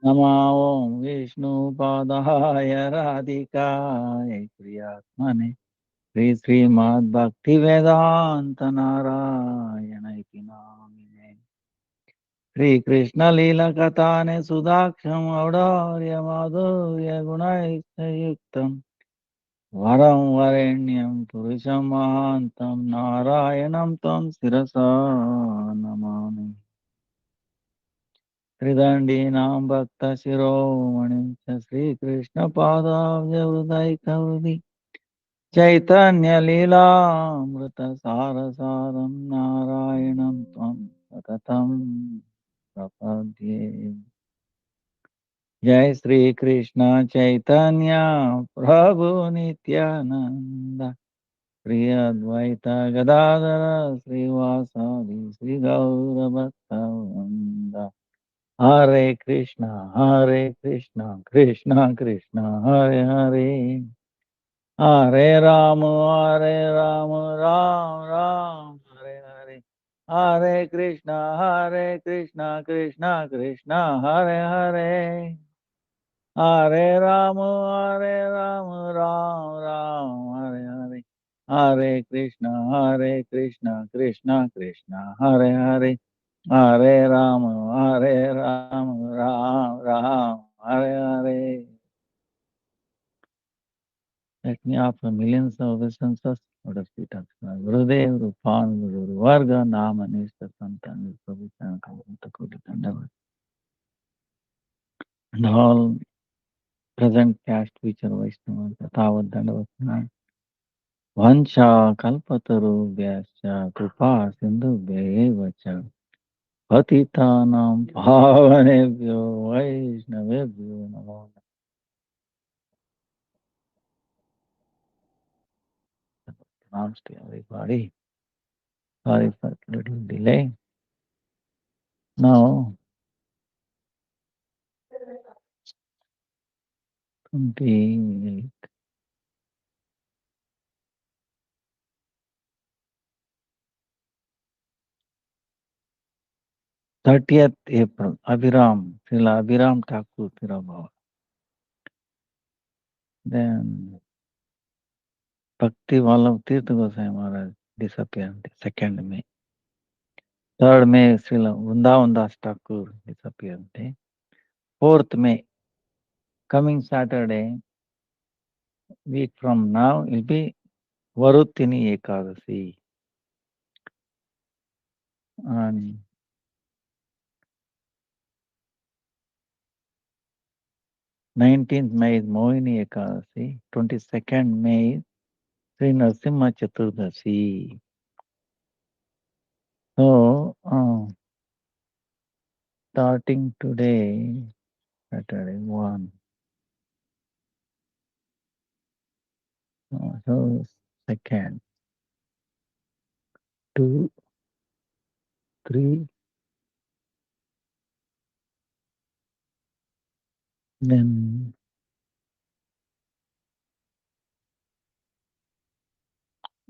नमो विष्णुपादाय राधिकाय प्रियात्मने श्री श्रीमद्भक्तिवेदान्त नारायण इति नामिने श्रीकृष्णलीलकथाने सुधाक्षं औदार्य माधुर्य गुणैश्चयुक्तम् वरं वरेण्यं पुरुषं महान्तं नारायणं तं शिरसा नमामि त्रिदण्डीनां भक्तशिरोमणिं च श्रीकृष्णपादाब्जहृदयकरुणि चैतन्यलीलामृतसारसारं नारायणं त्वं सततं प्रपद्ये जय श्रीकृष्ण चैतन्य प्रभु नित्यानन्द श्री अद्वैत गदाधर श्रीवासादि श्रीगौरभक्तवृन्द हरे Krishna Krishna Krishna Hare Hare Hare Ram Ram Ram Hare Hare Hare Krishna Krishna Krishna Hare Hare Hare Ram Ram Hare Hare Hare Krishna Krishna Krishna Hare Hare Hare Ram Ram Hare Hare Let me offer millions of obeisances out of feet of Gurudev, Rupan, Guru, Varga, Nama, Nishta, Santan, Prabhupada, Kavanta, Koti, Kandavat, and all present caste feature Vaishnavas, Tavad, Dandavat, Vancha, Kalpataru, Vyascha, Kripa, Sindhu, Bevacha, Patitanam, Pavanebhyo, Vaishnavebhyo, Namo. Namaste to everybody. Sorry for little delay. Now, 28. 30th April, Abhiram, Srila Abhiram Thakur Tirabhava. Then Bhakti Vallabh Tirtha Goswami Maharaj disappeared, 2nd May. 3rd May, Srila Vrindavan Das Thakur disappeared. 4th May, coming Saturday, week from now, will be Varutini Ekadasi. And 19th May is Mohini Ekadasi. 22nd May is Sri Narasimha Chaturdasi. So, starting today, Saturday, 1. So, 2nd, 2, 3, then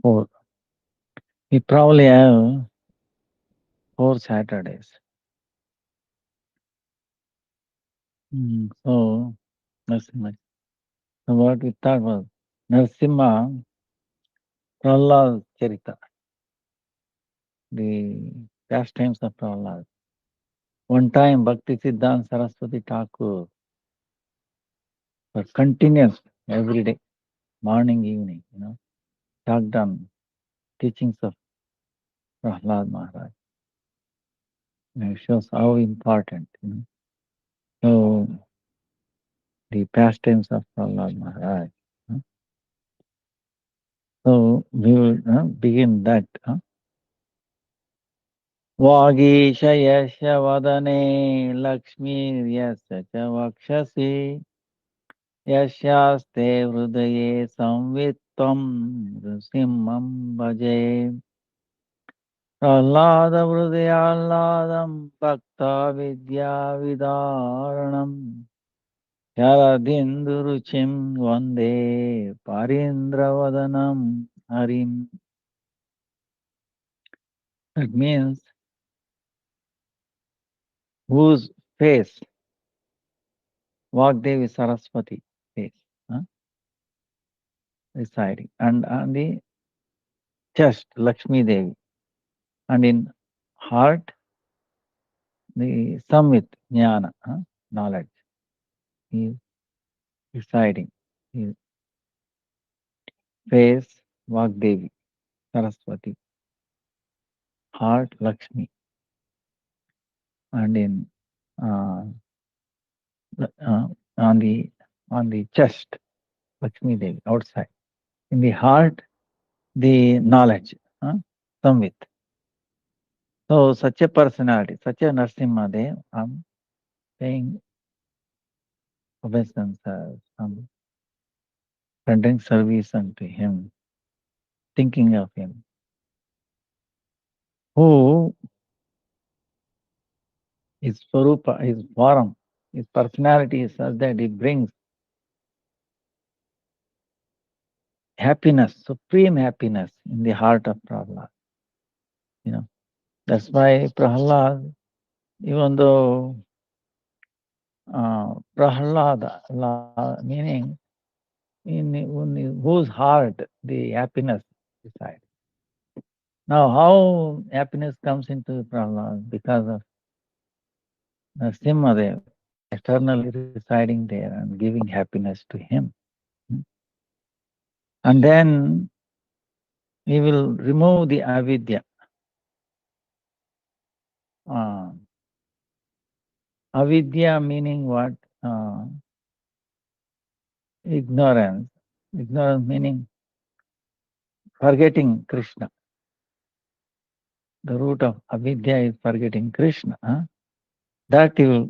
4. We probably have 4 Saturdays. So, Narasimha. So, what we thought was Narasimha Prahlad Charita, the pastimes of Prahlad. One time, Bhakti Siddhanta Saraswati Thakur was continuous every day, morning, evening, talked on teachings of Prahlad Maharaj. It shows how important, So, the pastimes of Prahlad Maharaj. So, we will begin that. Vagisha yasya vadane lakshmi yasya cha vakshasi yasyaste hrudaye samvittam nrsimham bhaje prahlada hridayalladam bhakta vidya vidaranam Sharadinduruchim Vande Parindra Harim. That means whose face Vagdevi Saraswati face, residing, and on the chest, Lakshmi Devi, and in heart, the Samvit, Jnana, knowledge, is residing. His face, Vagdevi Saraswati, heart, Lakshmi, and in uh, uh, on the chest, Lakshmi Devi, outside. In the heart, the knowledge, Samvit. So such a personality, such a Narasimha, I'm paying obeisance, I'm rendering service unto him, thinking of him, who his Swarupa, his form, his personality is such that it brings happiness, supreme happiness in the heart of Prahlad. That's why Prahlad, even though Prahlada, meaning in whose heart the happiness resides. Now, how happiness comes into Prahlad? Because of Narasimhadev eternally residing there and giving happiness to him. And then he will remove the avidya. Uh, avidya meaning what? Ignorance. Ignorance meaning forgetting Krishna. The root of avidya is forgetting Krishna. That he will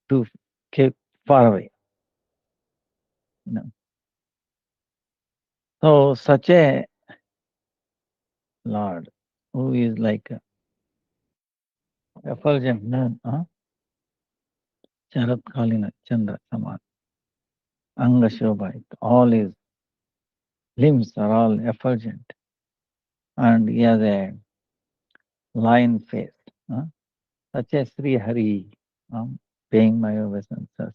to keep far away. So such a Lord who is like a effulgent moon, Charat Kalina Chandra Saman, Anga Shobhait, all his limbs are all effulgent, and he has a lion face. Such a Sri Hari, paying my obeisances.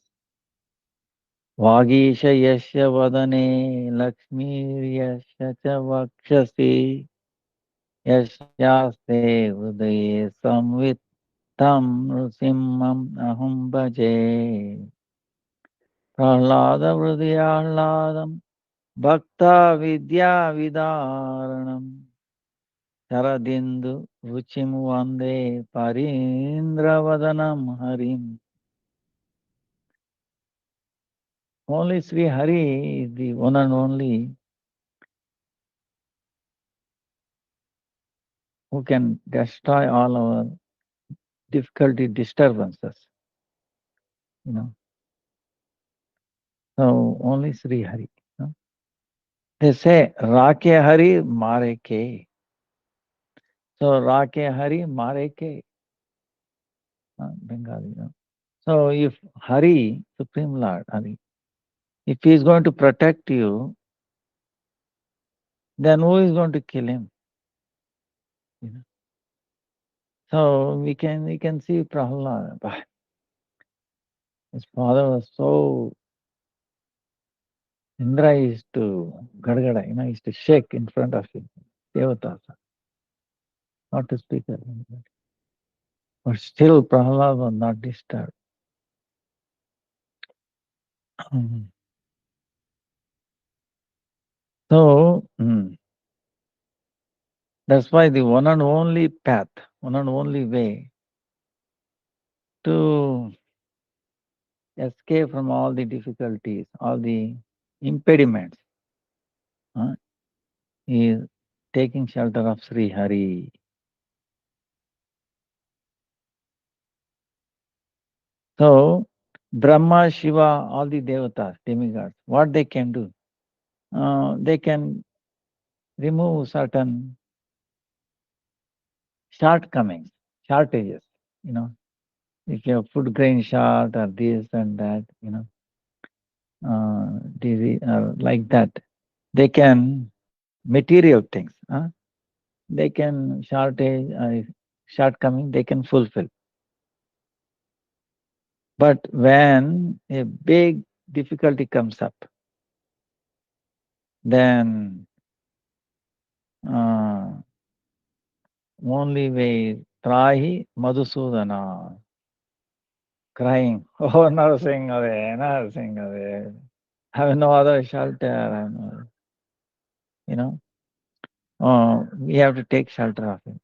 Vagisha Yasya Vadane Lakshmi Yasya Cha Vakshasi Yasyaste Udaye Samvit Tam Nrusimham Aham Bhaje. Prahlada Hridayahladam Bhakta Vidya Vidaranam Sharadindu Ruchim Vande Parindra Harim. Only Sri Hari is the one and only who can destroy all our difficulty disturbances. So only Sri Hari. They say Rake Hari Mare Ke. So Rake Hari Mare Ke. Bengali. So if Hari, Supreme Lord Hari, if he is going to protect you, then who is going to kill him? So we can see Prahlad. His father was so Indra used to Gadgada, used to shake in front of him. Devatas, not to speak of him. But still Prahlad was not disturbed. So that's why the one and only path, one and only way to escape from all the difficulties, all the impediments, is taking shelter of Sri Hari. So, Brahma, Shiva, all the devatas, demigods, what they can do? They can remove certain shortcomings, shortages, if you have food grain short or this and that, disease, like that. They can, material things, they can shortcoming, they can fulfill. But when a big difficulty comes up, then uh, only way Trahi Madhusudana, crying, oh Narasimhave, Narasimhave. I have no other shelter. I have no, you know, we have to take shelter of him.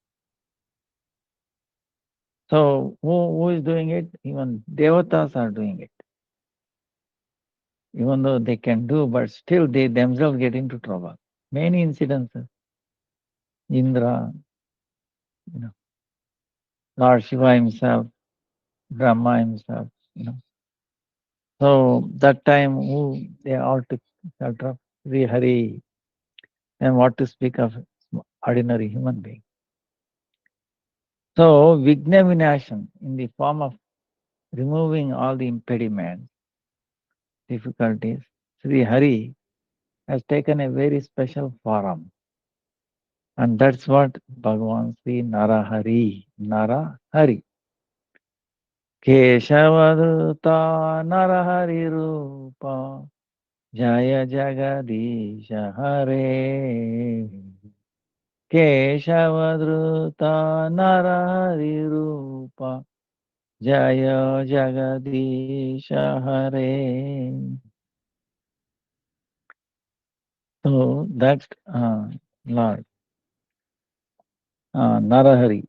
So who is doing it? Even devatas are doing it. Even though they can do, but still they themselves get into trouble. Many incidences. Indra, you know, Lord Shiva himself, Brahma himself, you know. So that time who they all took shelter of Sri Hari, and what to speak of ordinary human being. So Vigna Vinashan in the form of removing all the impediments, difficulties, Sri Hari has taken a very special form. And that's what Bhagavan Sri Narahari, Narahari. Keshavadutta Narahari Rupa Jaya Jagadisha Hare. Keshavadruta Narahari Rupa Jaya Jagadisha Hare. So that's Lord Narahari.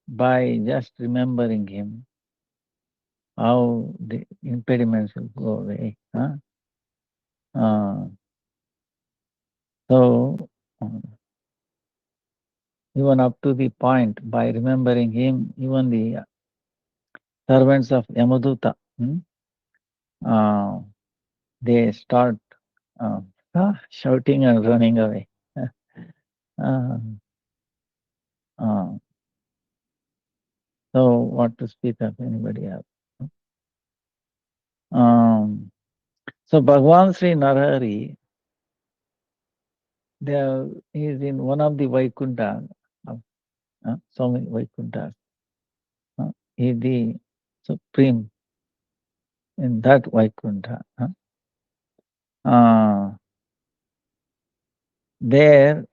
By just remembering him, how the impediments will go away. Uh, so even up to the point, by remembering him, even the servants of Yamaduta, uh, they start uh, shouting and running away. Uh, uh, so what to speak of anybody else? Um, so Bhagwan Sri Narahari, there is in one of the Vaikuntha, so many Vaikunthas. He is the supreme in that Vaikuntha. There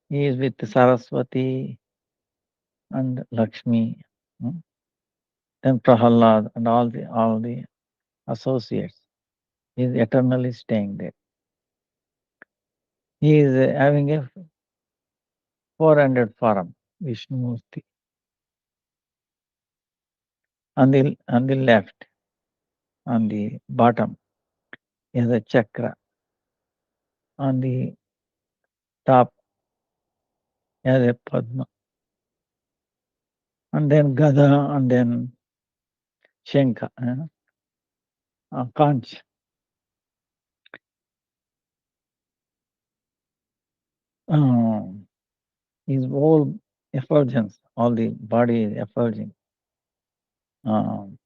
he is with Saraswati and Lakshmi, then Prahalad and all the associates. He is eternally staying there. He is having a 400 form, Vishnu Murti. On the left, on the bottom, is a chakra. On the top, is a Padma. And then Gada, and then Shankha, Conch. His whole effulgence, all the body is effulging. Um,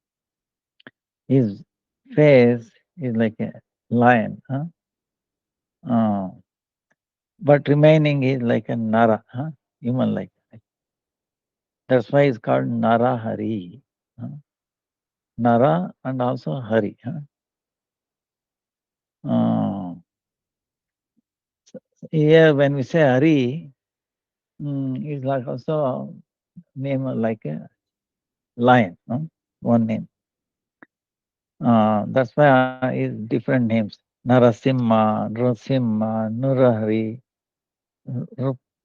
his face is like a lion, uh, but remaining is like a Nara, human like. That's why it's called Nara Hari. Nara and also Hari. Uh, Here, when we say Hari, it's like also name like a lion, one name. That's why is different names. Narasimha, Nrasimha, Nurahari,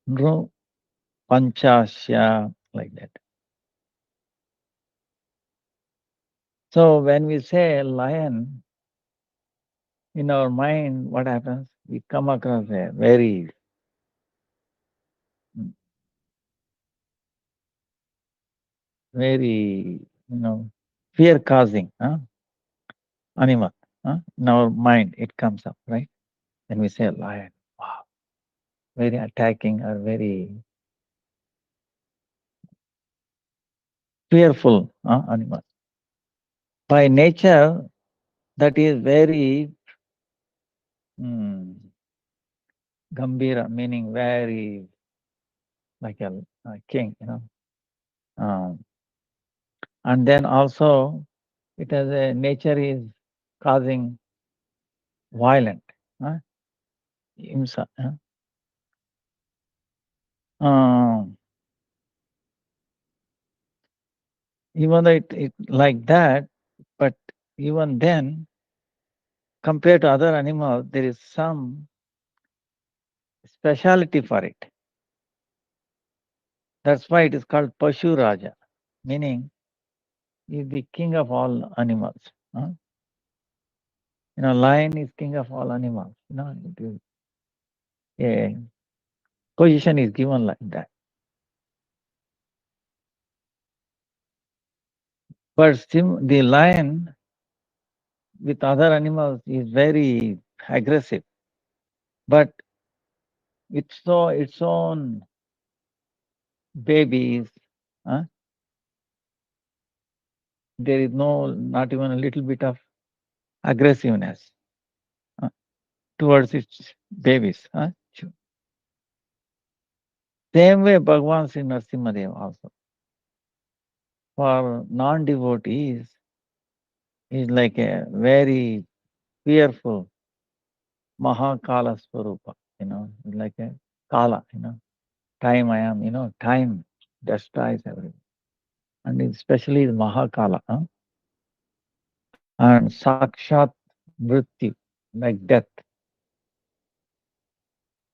Nru Panchasya, like that. So when we say lion, in our mind, what happens? We come across a very very, fear-causing animal. In our mind, it comes up, right? When we say lion, wow, very attacking or very fearful animal. By nature, that is very gambira, meaning very like a king, and then also It has a nature is causing violent, huh? Himsa. Huh? Even though it like that, but even then, compared to other animals, there is some speciality for it. That's why it is called Pashu Raja, meaning he is the king of all animals. Huh? Lion is king of all animals. It is a position is given like that. But the lion with other animals is very aggressive. But with its own babies, huh? There is not even a little bit of aggressiveness uh, towards its babies. Huh? Same way, Bhagavan Sri Narasimhadev also. For non-devotees, is like a very fearful Mahakala Swarupa, like a Kala, time I am, time destroys everything. And especially the Mahakala, and Sakshat Mrityu, like death.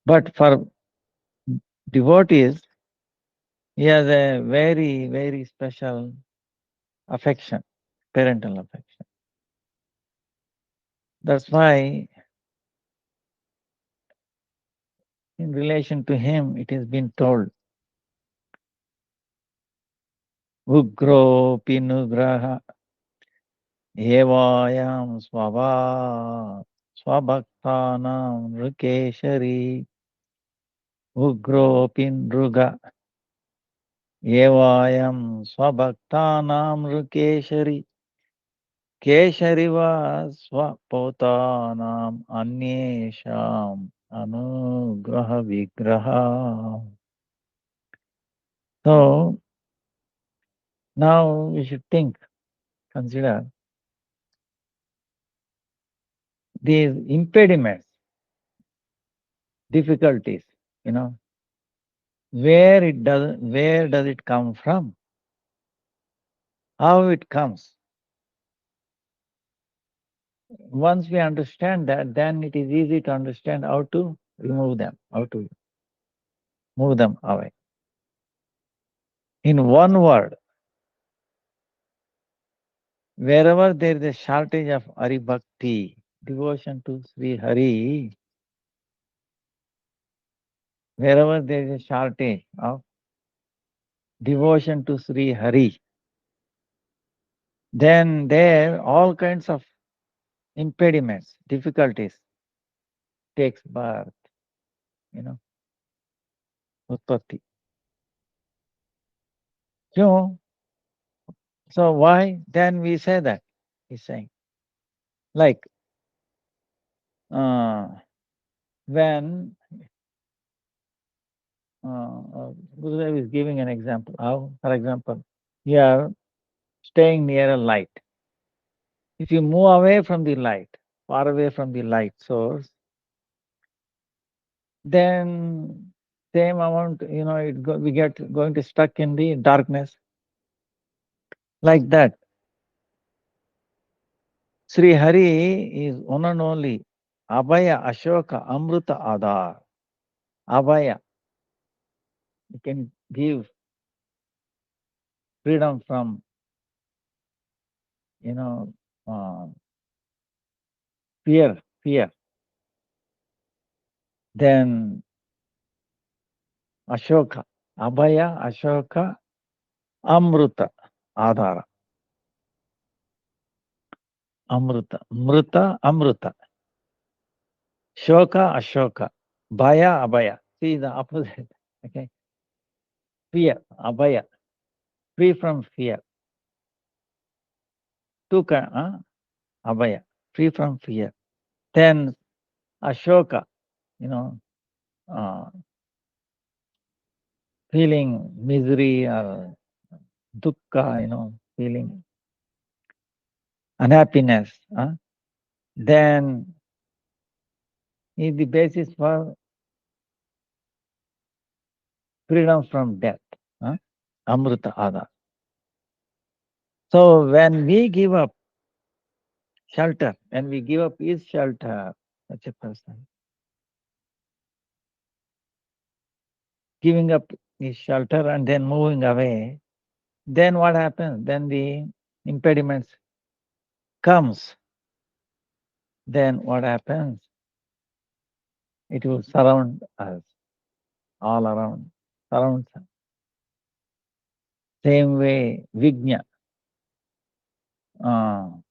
But for devotees, he has a very, very special affection, parental affection. That's why, in relation to him, it has been told, Ugro Pinugraha Evayam Swabhaktanam Rukeshari Ugro Pinruga Evayam Swabhaktanam Rukeshari Keshariva Swapotanam Anyesham Anugraha Vigraha. So now we should consider these impediments, difficulties, where does it come from? How it comes? Once we understand that, then it is easy to understand how to remove them, how to move them away. In one word, wherever there is a shortage of Hari Bhakti, devotion to Sri Hari, wherever there is a shortage of devotion to Sri Hari, then there all kinds of impediments, difficulties takes birth, utpatti. So why then we say that? He's saying, like when Gurudev is giving an example. How, for example, you are staying near a light. If you move away from the light, far away from the light source, then same amount, we get going to stuck in the darkness. Like that. Sri Hari is one and only Abhaya, Ashoka, Amruta, Adar. Abhaya. You can give freedom from, uh, fear. Then Ashoka, Abhaya, Ashoka, Amruta, Adhara. Amruta, Mruta, Amruta. Shoka, Ashoka. Bhaya, Abhaya. See the opposite. Okay. Fear, Abhaya. Free from fear. Tuka, Abhaya. Free from fear. Then Ashoka, uh, feeling misery or dukkha, feeling unhappiness, then is the basis for freedom from death. Amrita Ada. So when we give up shelter, when we give up his shelter, such a person, giving up his shelter and then moving away, then what happens? Then the impediments comes. Then what happens? It will surround us, all around, surrounds us. Same way, Vigna, from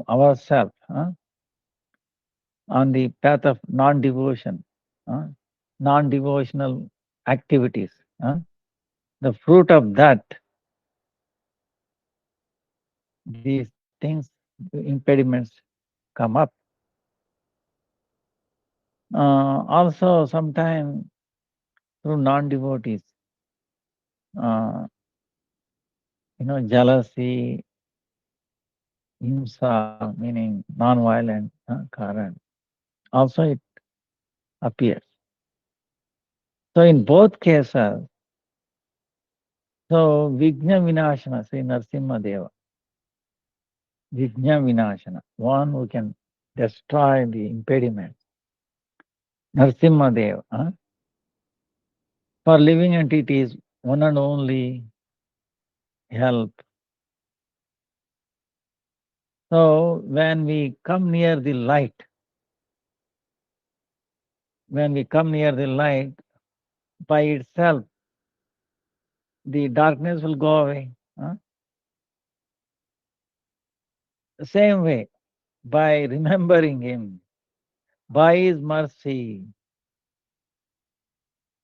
ourselves, on the path of non-devotion, non-devotional activities. The fruit of that, these things, impediments come up. Also, sometimes through non-devotees, uh, jealousy, himsa, meaning non-violent current. Also, it appears. So, in both cases, so Vigna Vinashana, Sri Narasimha Deva, Vigna Vinashana, one who can destroy the impediments. Narasimha Deva, for living entities, one and only help. So, when we come near the light, by itself, the darkness will go away. The same way, by remembering him, by his mercy,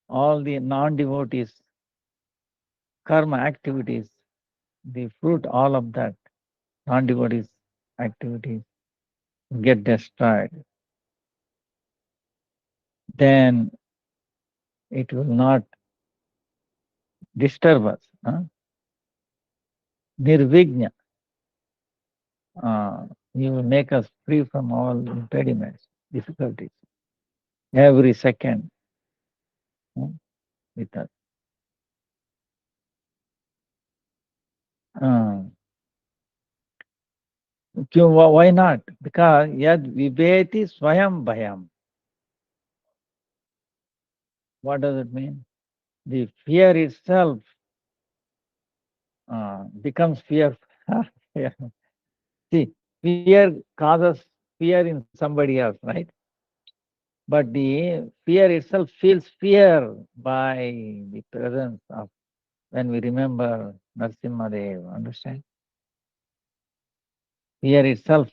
all the non-devotees, karma activities, the fruit, all of that, non-devotees activities get destroyed. Then it will not disturb us. Nirvigna. He will make us free from all impediments, difficulties, every second with us. Why not? Because yad vibheti swayam bhayam. What does it mean? The fear itself becomes fear. Yeah. See, fear causes fear in somebody else, right? But the fear itself feels fear by the presence of when we remember Narasimha Deva, understand? Fear itself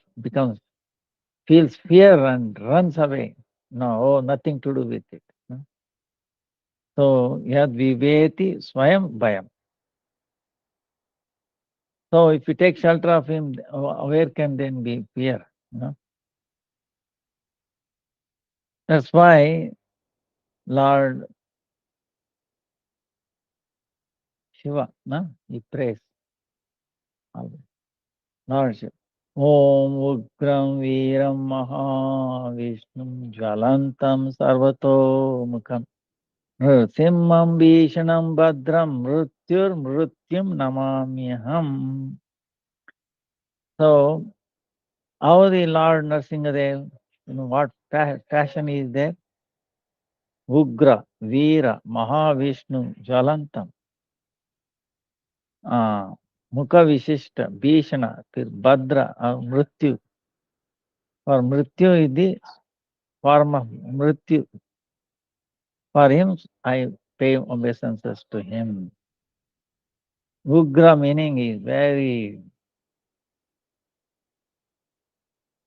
feels fear and runs away. No, nothing to do with it. So, yad viveti swayam bhayam. So, if you take shelter of him, where can then be fear? That's why Lord Shiva, he prays always. Lord Shiva. Om Ugram Veeram Mahavishnu Jwalantam Sarvato Mukham Nrsimham Bhishanam Bhadram Mrutyur Mrutyum Namamyaham. So, how the Lord Nrsimhadev, what fashion is there? Ugra, Veera, Mahavishnu, Jwalantam, Mukha Vishishta, Bhishana, Bhadra, Mrityu. For Mrityu is the form of Mrityu. For him, I pay obeisances to him. Ugra meaning is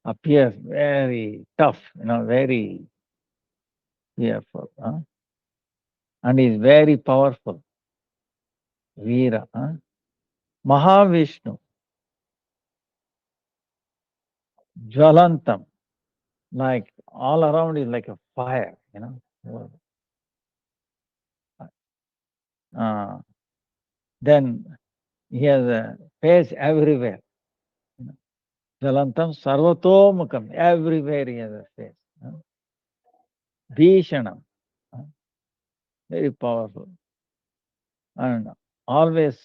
appears very tough, very fearful, and is very powerful. Veera, Mahavishnu, Jwalantam, like all around is like a fire, Then he has face everywhere. Jalantam sarvatomukam, everywhere he has a face. Bhishanam, very powerful. And always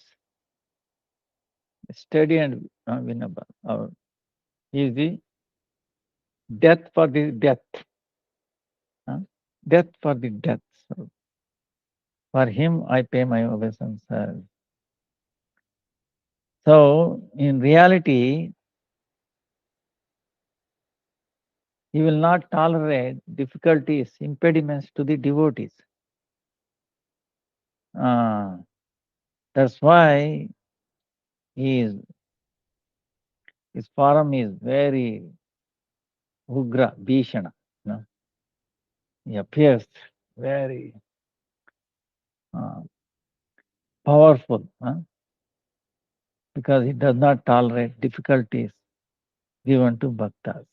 steady and winnable. He is the death for the death. Death for the death. So for him, I pay my obeisance. So, in reality, he will not tolerate difficulties, impediments to the devotees. That's why his form is very ugra, bhishana. He appears very powerful because he does not tolerate difficulties given to bhaktas.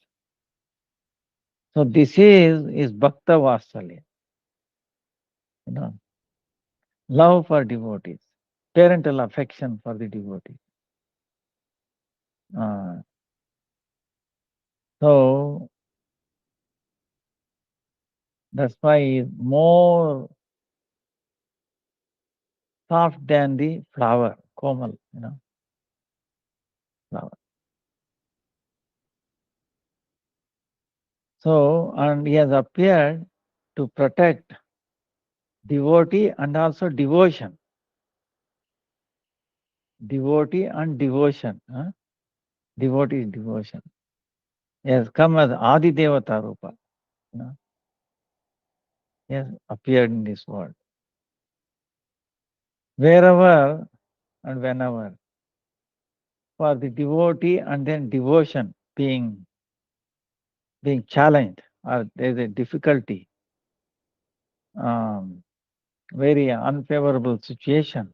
So this is bhakta vasalya, love for devotees, parental affection for the devotees. So that's why he is more soft than the flower, komal, flower. So, and he has appeared to protect devotee and also devotion. Devotee and devotion. Devotee is devotion. He has come as Adi Devata Rupa. He has appeared in this world. Wherever and whenever, for the devotee and then devotion being challenged, or there is a difficulty, very unfavorable situation,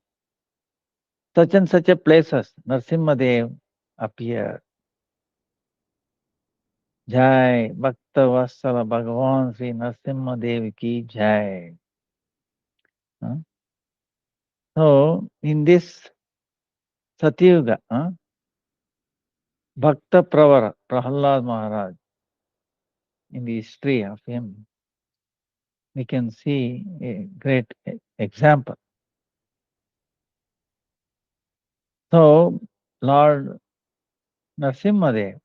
such and such a places, Narsimhadev appeared. Jai Bhakta Vassala Bhagavan Sri Narsimhadev ki Jai. So, in this Satyuga, Bhakta Pravara, Prahlad Maharaj, in the history of him, we can see a great example. So, Lord Narsimhadev,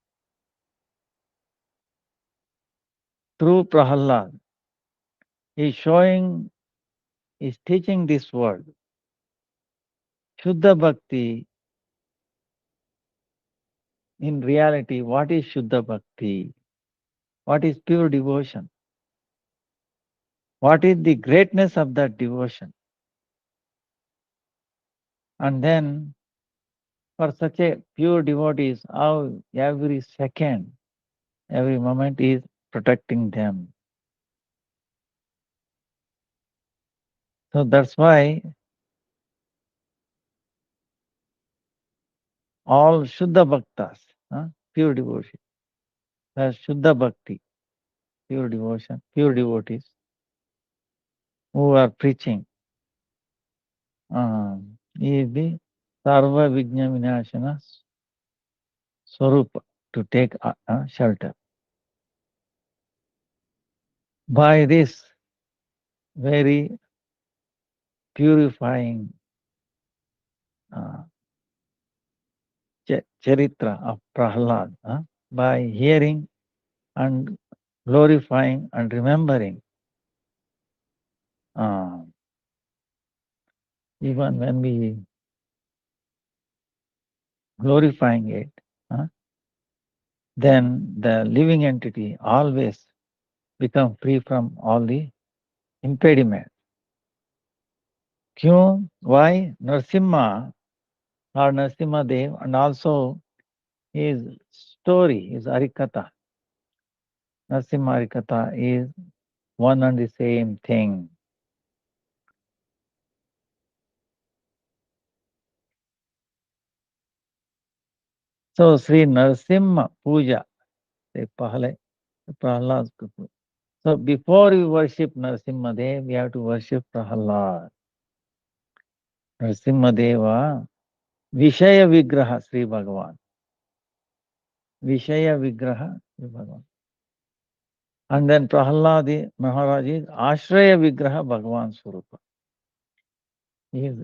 through Prahlad, is teaching this world. Shuddha Bhakti, in reality, what is Shuddha Bhakti? What is pure devotion? What is the greatness of that devotion? And then, for such a pure devotees, how every second, every moment is protecting them. So that's why all Shuddha Bhaktas, pure devotion, that's Shuddha Bhakti, pure devotion, pure devotees who are preaching is the Sarva Vijna Vinashana Swarupa, to take shelter. By this very purifying charitra of Prahlad, by hearing and glorifying and remembering, even when we glorifying it, then the living entity always become free from all the impediments. Kyun? Why? Narsimha or Narsimha Dev, and also his story, his Harikatha. Narsimha Harikatha is one and the same thing. So Sri Narsimha Puja, say Prahlad. So before we worship Narsimha Dev, we have to worship Prahlad. Narsimha Deva Vishaya Vigraha Sri Bhagavan. Vishaya Vigraha Sri Bhagavan. And then Prahlad Maharaj is Ashraya Vigraha Bhagavan Swarupa. He is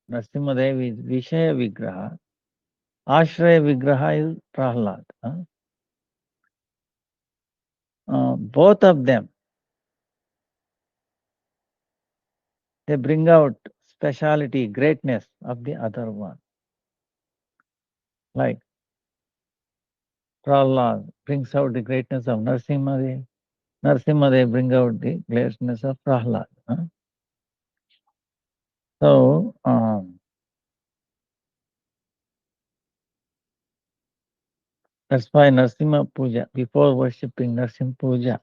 Nrsimhadev is Vishaya Vigraha. Ashraya Vigraha is Prahlad. Both of them, they bring out speciality, greatness of the other one. Like Prahlad brings out the greatness of Nrsimhadev. Nrsimhadev brings out the greatness of Prahlad. So, that's why Narsimha Puja, before worshipping Narsimha Puja,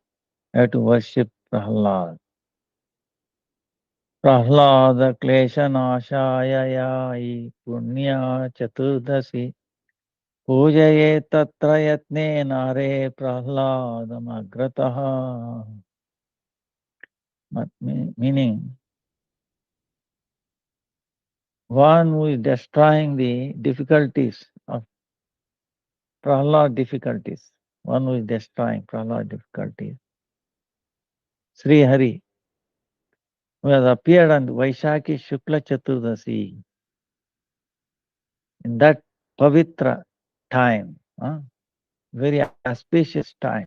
you have to worship Prahlad. Prahlada Klesha Nashaya Yai Punya Chaturdasi Pujaye Tatra Yatne Nare Prahladam Agrataha. Meaning, one who is destroying the difficulties of Prahlad difficulties, one who is destroying Prahlad difficulties, Sri Hari, who has appeared on Vaishakhi Shukla Chaturdasi, in that pavitra time, very auspicious time,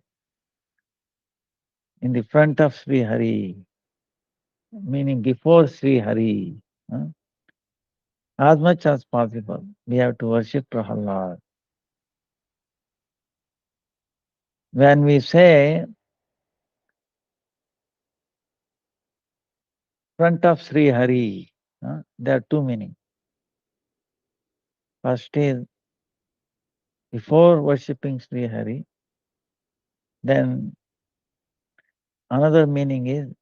in the front of Sri Hari, meaning before Sri Hari, as much as possible, we have to worship Prahlad. When we say front of Sri Hari, there are two meanings. First is before worshipping Sri Hari, then another meaning is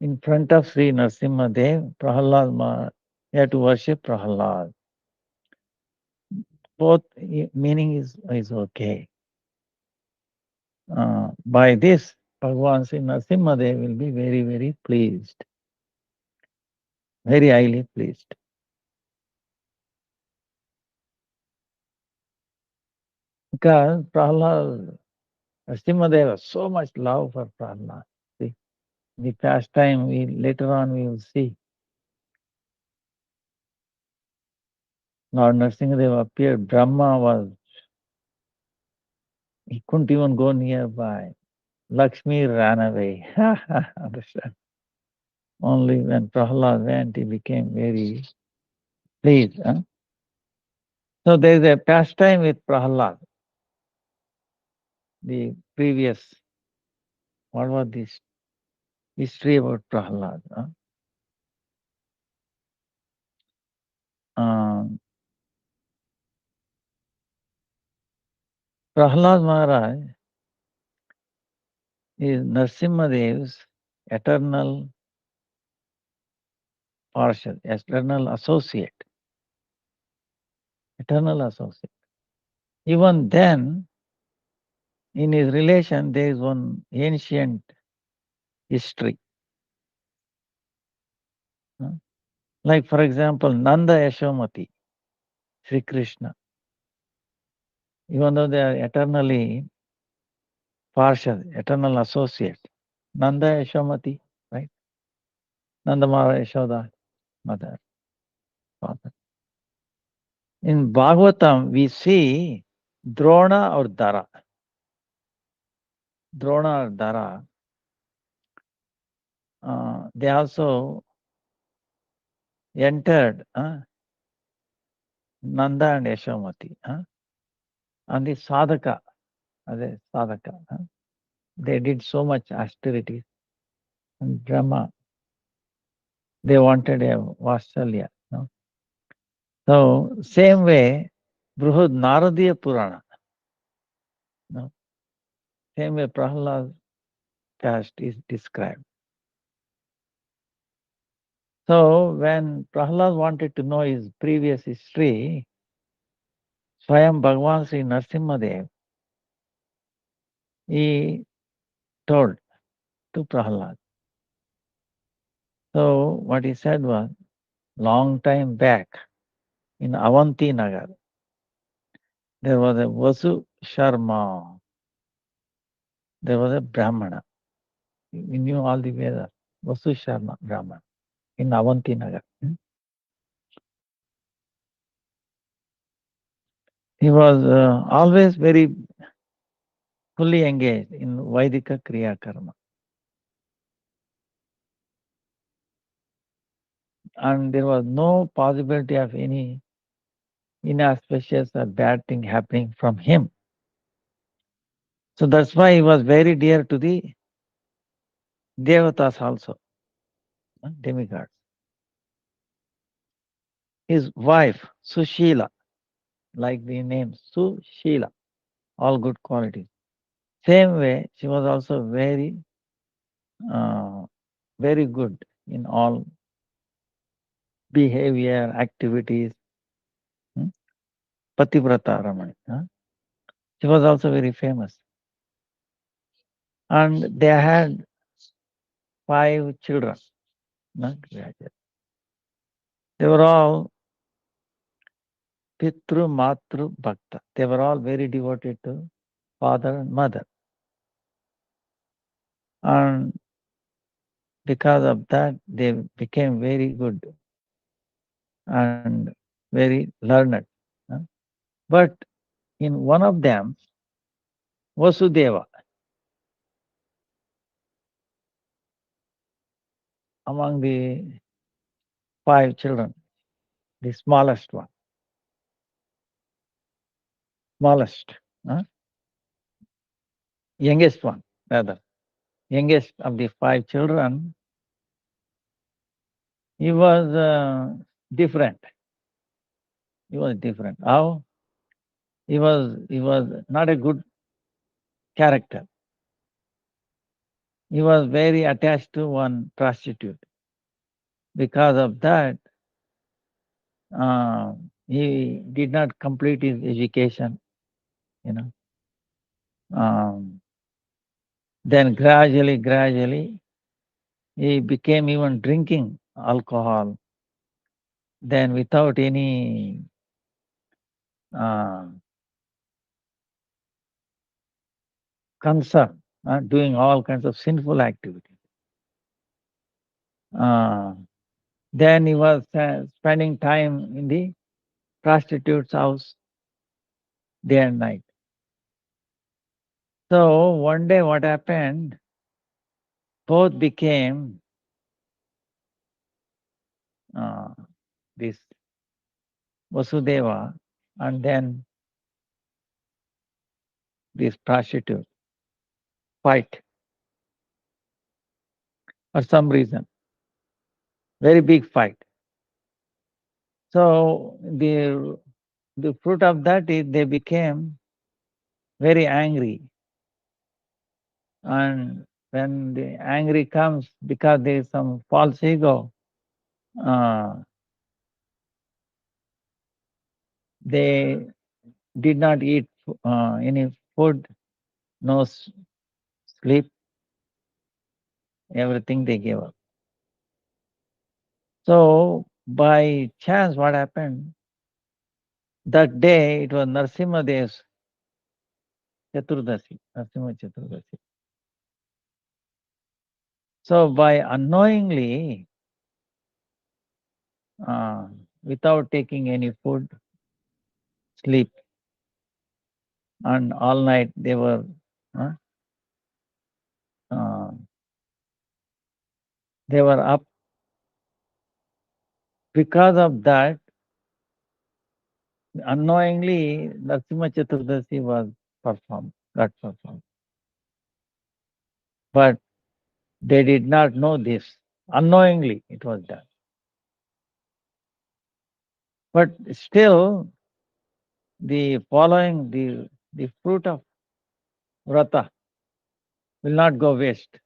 in front of Sri Narasimha Dev, Prahlad, you have to worship Prahlad. Both meaning is okay. By this, Bhagavan Sri Narasimha Dev will be very, very pleased. Very highly pleased. Because Prahlad, Narasimha Dev has so much love for Prahlad. See, the pastime, later on we will see. Lord Narasimhadev appeared, Brahma he couldn't even go nearby. Lakshmi ran away. Understand? Only when Prahlad went, he became very pleased. So there is a pastime with Prahlad. The previous, what was this history about Prahlad? Prahlad Maharaj is Narasimhadev's eternal partial, eternal associate. Eternal associate. Even then, in his relation, there is one ancient history. Like, for example, Nanda Yashomati, Sri Krishna. Even though they are eternally partial, eternal associate. Nanda Yashomati, right? Nanda Mara Yashoda, mother, father. In Bhagavatam, we see Drona or Dara. Drona or Dara, they also entered Nanda and Yashomati. And the sadhaka, they did so much austerity. And Brahma, they wanted a Vasalya. So, same way, Bruhad Naradiya Purana. Same way Prahlad caste is described. So, when Prahlad wanted to know his previous history, Swayam Bhagavan Sri Narasimhadev, he told, to Prahlad. So what he said was, long time back in Avanti Nagar, there was a Vasu Sharma. There was a Brahmana. We knew all the Vedas. Vasu Sharma Brahmana in Avanti Nagar. He was always very fully engaged in Vaidika Kriya Karma. And there was no possibility of any inauspicious or bad thing happening from him. So that's why he was very dear to the Devatas also, demigods. His wife, Sushila, like the name Sushila, all good qualities. Same way, she was also very good in all behavior, activities. Pativrata Ramani. She was also very famous. And they had 5 children. They were all Pitru, Matru, Bhakta. They were all very devoted to father and mother. And because of that, they became very good and very learned. But in one of them, Vasudeva, among the 5 children, the smallest one, youngest one, rather, youngest of the 5 children, he was different. He was different. How? He was not a good character. He was very attached to one prostitute. Because of that, he did not complete his education, you know. Then gradually, he became even drinking alcohol. Then without any concern, doing all kinds of sinful activities. Then he was spending time in the prostitute's house day and night. So one day what happened, both became this Vasudeva and then this prostitute fight for some reason. Very big fight. So the fruit of that is they became very angry. And when the angry comes because there is some false ego, they did not eat any food, no sleep, everything they gave up. So by chance what happened, that day it was Narsimha Dev's Chaturdasi, Narsimha Chaturdasi. So by unknowingly, without taking any food, sleep, and all night they were up. Because of that, unknowingly, Narsimha Chaturdasi got performed. But they did not know this. Unknowingly, it was done. But still, the fruit of vrata will not go waste.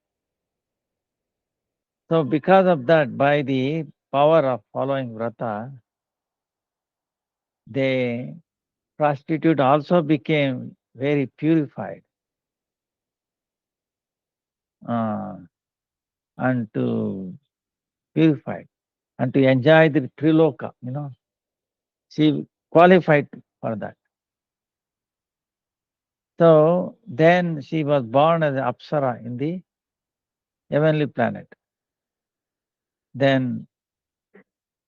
So because of that, by the power of following vrata, the prostitute also became very purified. and to purify and to enjoy the Triloka, She qualified for that. So then she was born as an Apsara in the heavenly planet. Then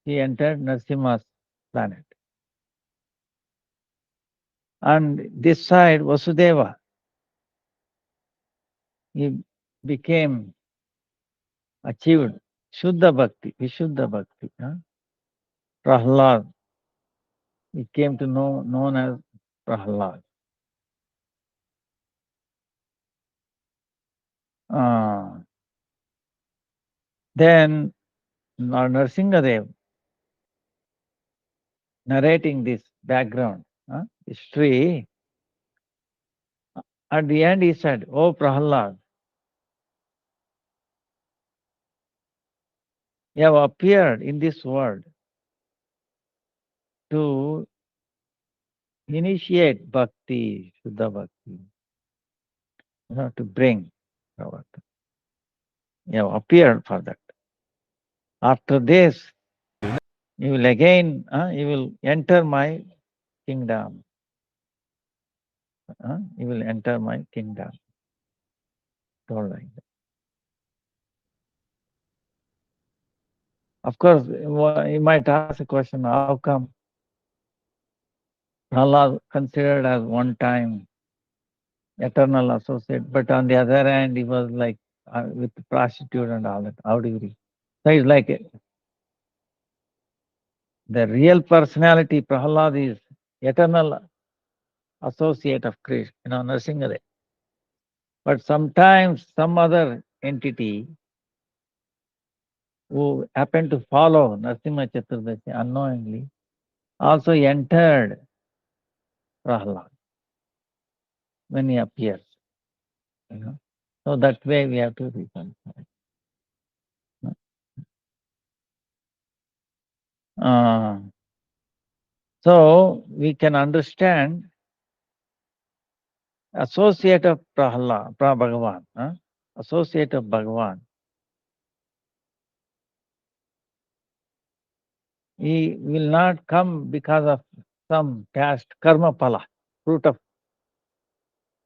she entered Narasimha's planet. And this side, Vasudeva, he became, achieved Shuddha Bhakti, Vishuddha Bhakti. Prahlad, he came to know known as Prahlad. Then Narsingadev narrating this background history. At the end, he said, "Oh Prahlad, you have appeared in this world to initiate bhakti, Shuddha Bhakti, to bring Bhagavad. You have appeared for that. After this, you will again, you will enter my kingdom. You will enter my kingdom." Told like that. Of course, you might ask a question, how come Prahlad considered as one time eternal associate, but on the other hand, he was like with prostitute and all that. How do you read? So it's like the real personality, Prahlad, is eternal associate of Krishna, Narasimha. But sometimes some other entity who happened to follow Narasimha Chaturdashi unknowingly also entered Prahlad when he appears. So that way we have to reconcile. So we can understand associate of Bhagavan, associate of Bhagavan. He will not come because of some past karma pala, fruit of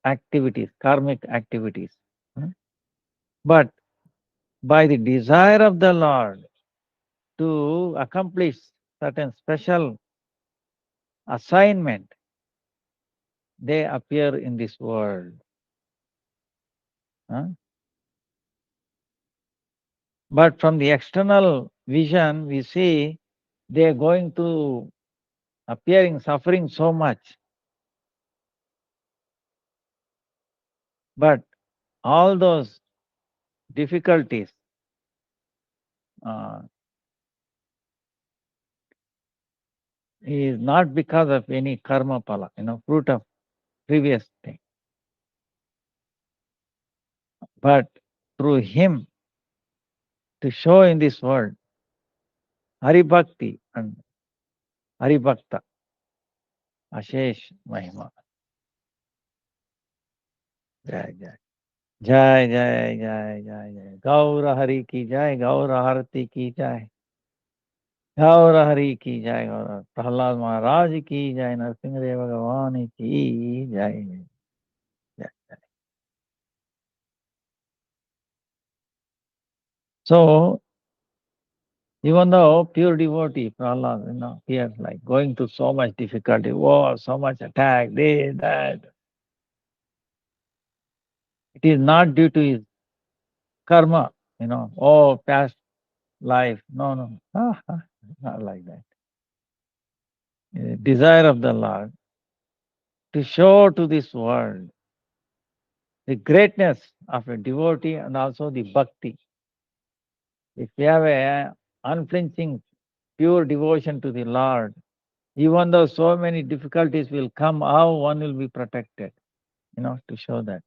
activities, karmic activities. But by the desire of the Lord to accomplish certain special assignment, they appear in this world. But from the external vision, we see they are going to appearing, suffering so much. But all those difficulties is not because of any karma pala, fruit of previous thing. But through him to show in this world Hari Bhakti and Hari Bhakta, Ashesh Mahima. Jai Jai. Jai Jai Jai Jai Jai. Gaura Hari ki Jai, Gaura Harati ki Jai. Gaura Hari ki Jai, Gaura Prahlad Maharaj ki Jai, Narasimha Bhagavan ki Jai. Jai Jai. So, even though pure devotee, Prahlad, he is like going through so much difficulty, war, so much attack, this, that. It is not due to his karma, past life. No. Not like that. Desire of the Lord to show to this world the greatness of a devotee and also the bhakti. If we have a unflinching, pure devotion to the Lord, even though so many difficulties will come, how one will be protected, to show that.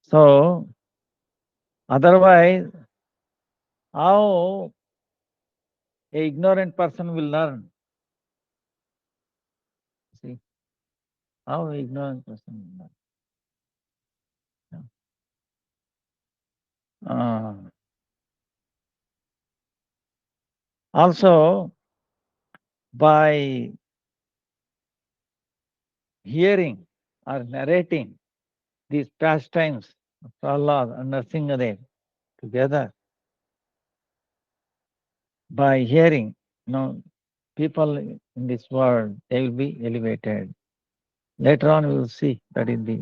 So, otherwise, how a ignorant person will learn? See, How ignorant person is that? Also, by hearing or narrating these pastimes of Prahlad and Nrsimhadev together, by hearing, people in this world, they will be elevated. Later on, we will see that in the.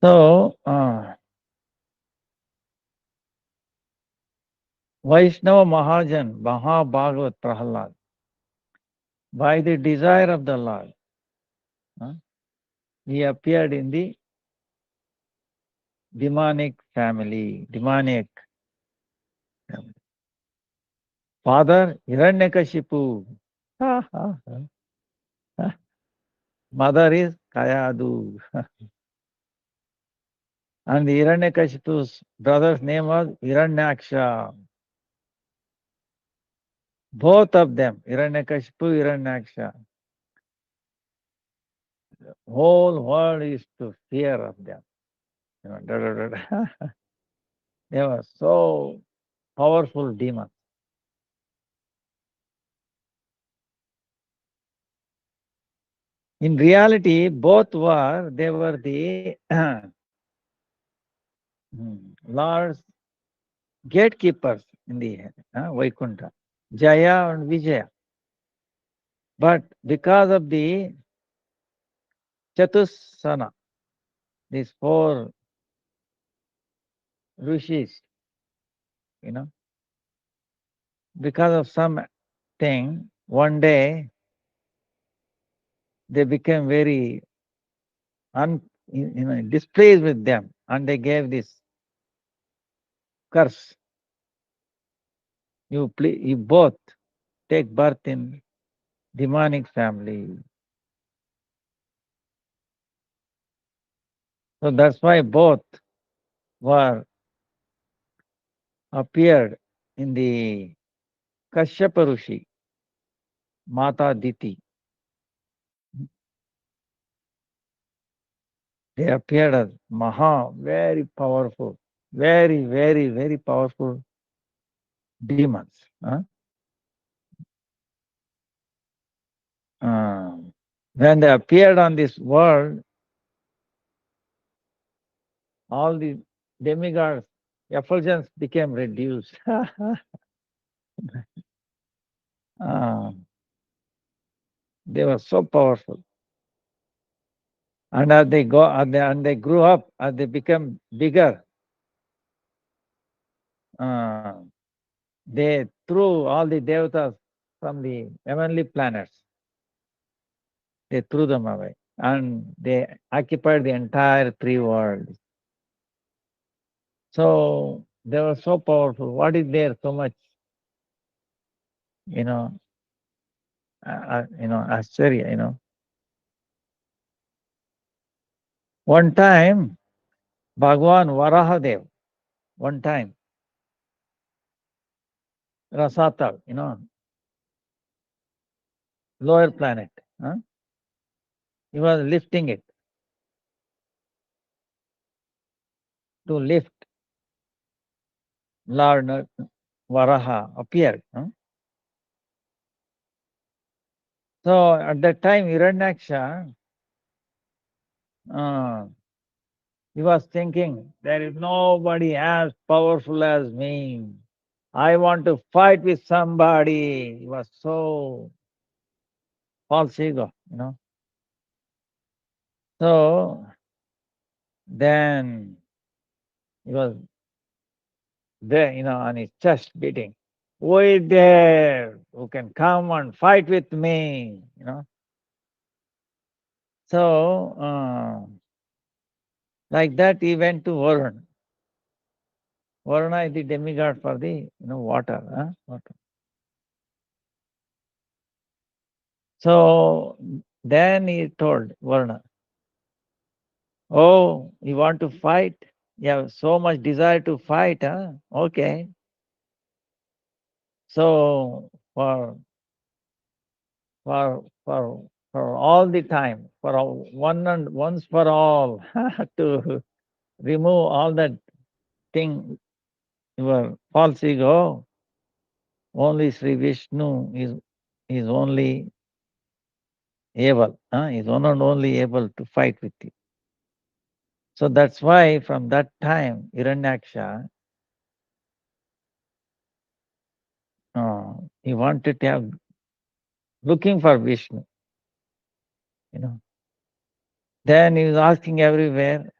So, Vaishnava Mahajan, Mahabhagavat Prahlad, by the desire of the Lord, he appeared in the demonic family, demonic family. Father, Hiranyakashipu. Mother is Kayadu. And the Hiranyakashipu's brother's name was Hiranyaksha. Both of them, Hiranyakashipu, Hiranyaksha. The whole world is to fear of them. They were so powerful demons. In reality, both they were the Lord's gatekeepers in the Vaikuntha, Jaya and Vijaya. But because of the Chatussana, these 4 rishis, because of something, one day they became very displeased with them, and they gave this curse. You both take birth in demonic family. So that's why both were appeared in the Kashyapa Rishi, Mata Diti. They appeared as very powerful, very, very, very powerful demons. When they appeared on this world, all the demigods' effulgence became reduced. They were so powerful. And as they they grew up, as they became bigger, they threw all the devatas from the heavenly planets. They threw them away, and they occupied the entire 3 worlds. So they were so powerful. What is there so much, Ashcharya, One time, Bhagwan Varahadev, one time, Rasatal, lower planet, he was lifting it to lift. Lord Varaha appeared. So at that time, Hiranyaksha, he was thinking, there is nobody as powerful as me. I want to fight with somebody. He was so false ego, So then he was there, on his chest beating. Who is there who can come and fight with me? So like that he went to Varun. Varuna is the demigod for the water. Water. So then he told Varuna, oh, you want to fight? You have so much desire to fight, huh? Okay. So for for all the time, for one and once for all, to remove all that thing, your false ego. Only Sri Vishnu is only able, is one and only able to fight with you. So that's why from that time, Hiranyaksha, he wanted to have looking for Vishnu, you know. Then he was asking everywhere.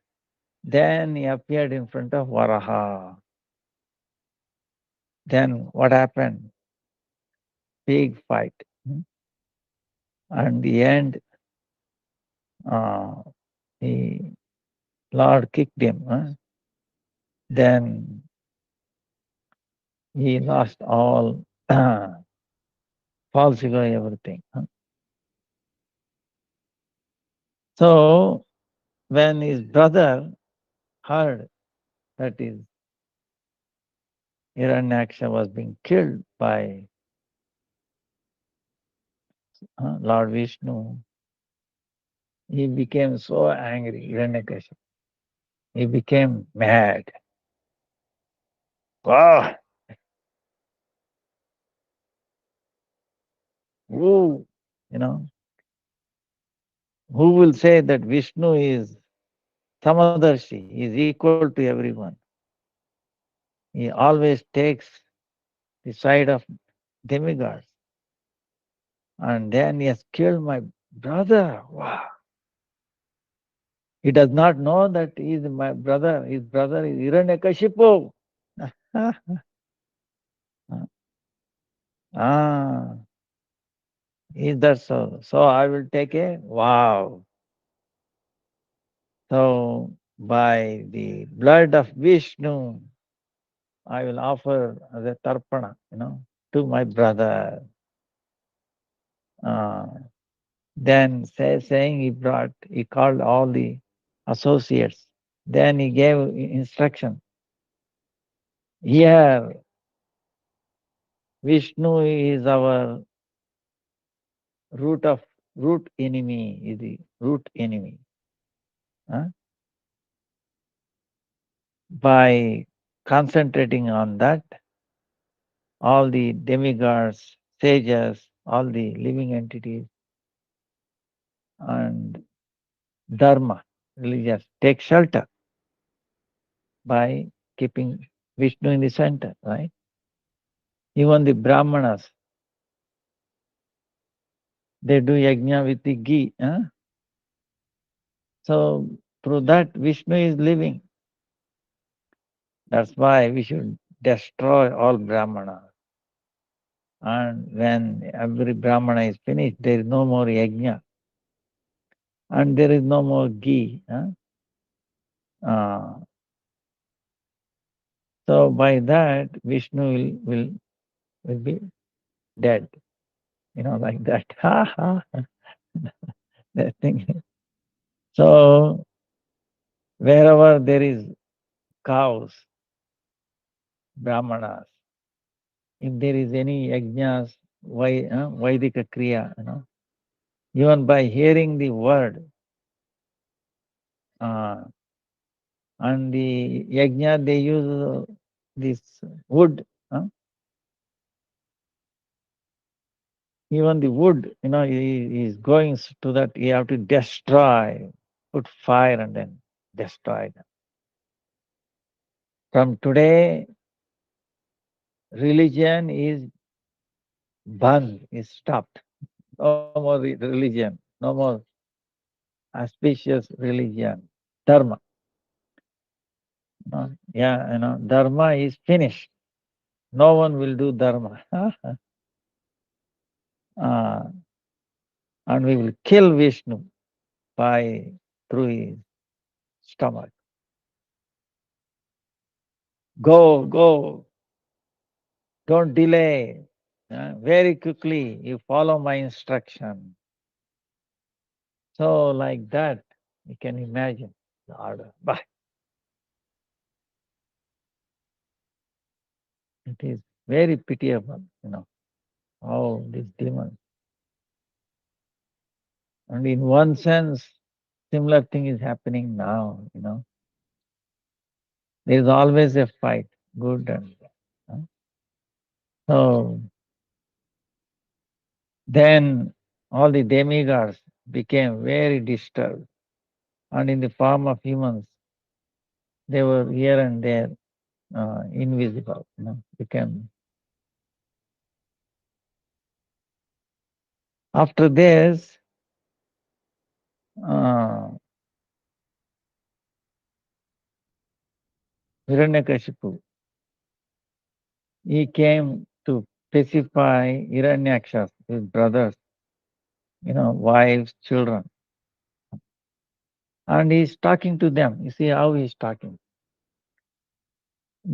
Then he appeared in front of Varaha. Then what happened? Big fight. And the end, uh, the Lord kicked him. Then he lost all false ego, everything. So when his brother heard that his Hiranyaksha was being killed by Lord Vishnu, he became so angry, Hiranyakashipu. He became mad. Wow! Who, you know, who will say that Vishnu is Samadarshi, is equal to everyone? He always takes the side of demigods. And then he has killed my brother. Wow! He does not know that he is my brother. His brother is Hiranyakashipu. Ah, is that so? So I will take a vow. So by the blood of Vishnu, I will offer as a tarpana, to my brother. Uh, then saying he called all the associates. Then he gave instruction. Here, Vishnu is our root enemy, is the root enemy. Huh? By concentrating on that, all the demigods, sages, all the living entities, and dharma, religious, take shelter by keeping Vishnu in the center, right? Even the Brahmanas, they do yajna with the ghee. So through that, Vishnu is living. That's why we should destroy all Brahmanas. And when every Brahmana is finished, there is no more yajna. And there is no more ghee. Uh, so by that, Vishnu will be dead. Like that. That thing. So wherever there is cows, brahmanas, if there is any yajnas, Vaidika kriya, even by hearing the word, and the yajna, they use this wood. Even the wood, he is going to that, you have to destroy, put fire and then destroy them. From today, religion is banned, is stopped. No more religion, no more auspicious religion, dharma. Dharma is finished. No one will do dharma. uh, and we will kill Vishnu through his stomach. Go, don't delay. Very quickly, you follow my instruction. So like that, you can imagine the order. But it is very pitiable, how these demons. And in one sense, similar thing is happening now. There is always a fight, good and bad. So then all the demigods became very disturbed, and in the form of humans, they were here and there invisible, became. After this, uh, Hiranyakashipu, he came to pacify Hiranyaksha, his brothers, wives, children. And he's talking to them. You see how he's talking.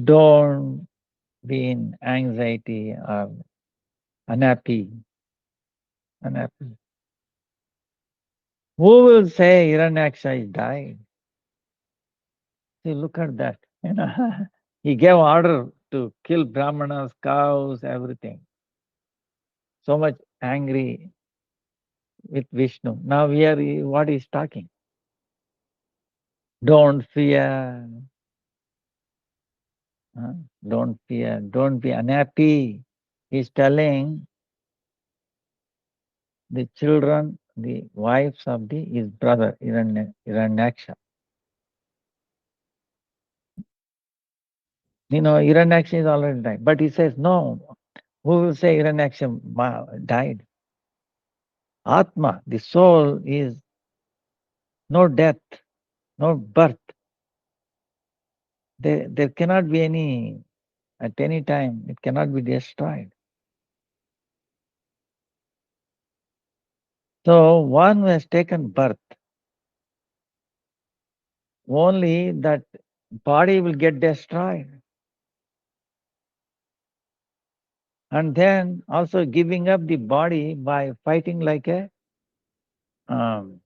Don't be in anxiety or unhappy. Unhappy. Who will say Hiranyaksha is died? See, look at that. He gave order to kill brahmanas, cows, everything. So much angry with Vishnu. Now here, what he's talking? Don't fear. Don't fear. Don't be unhappy. He's telling the children, the wives of his brother, Hiranyaksha. Hiranyaksha is already died. But he says, no, who will say Hiranyaksha died? Atma, the soul, is no death, no birth. There cannot be any, at any time, it cannot be destroyed. So one who has taken birth, only that body will get destroyed. And then also giving up the body by fighting like a um,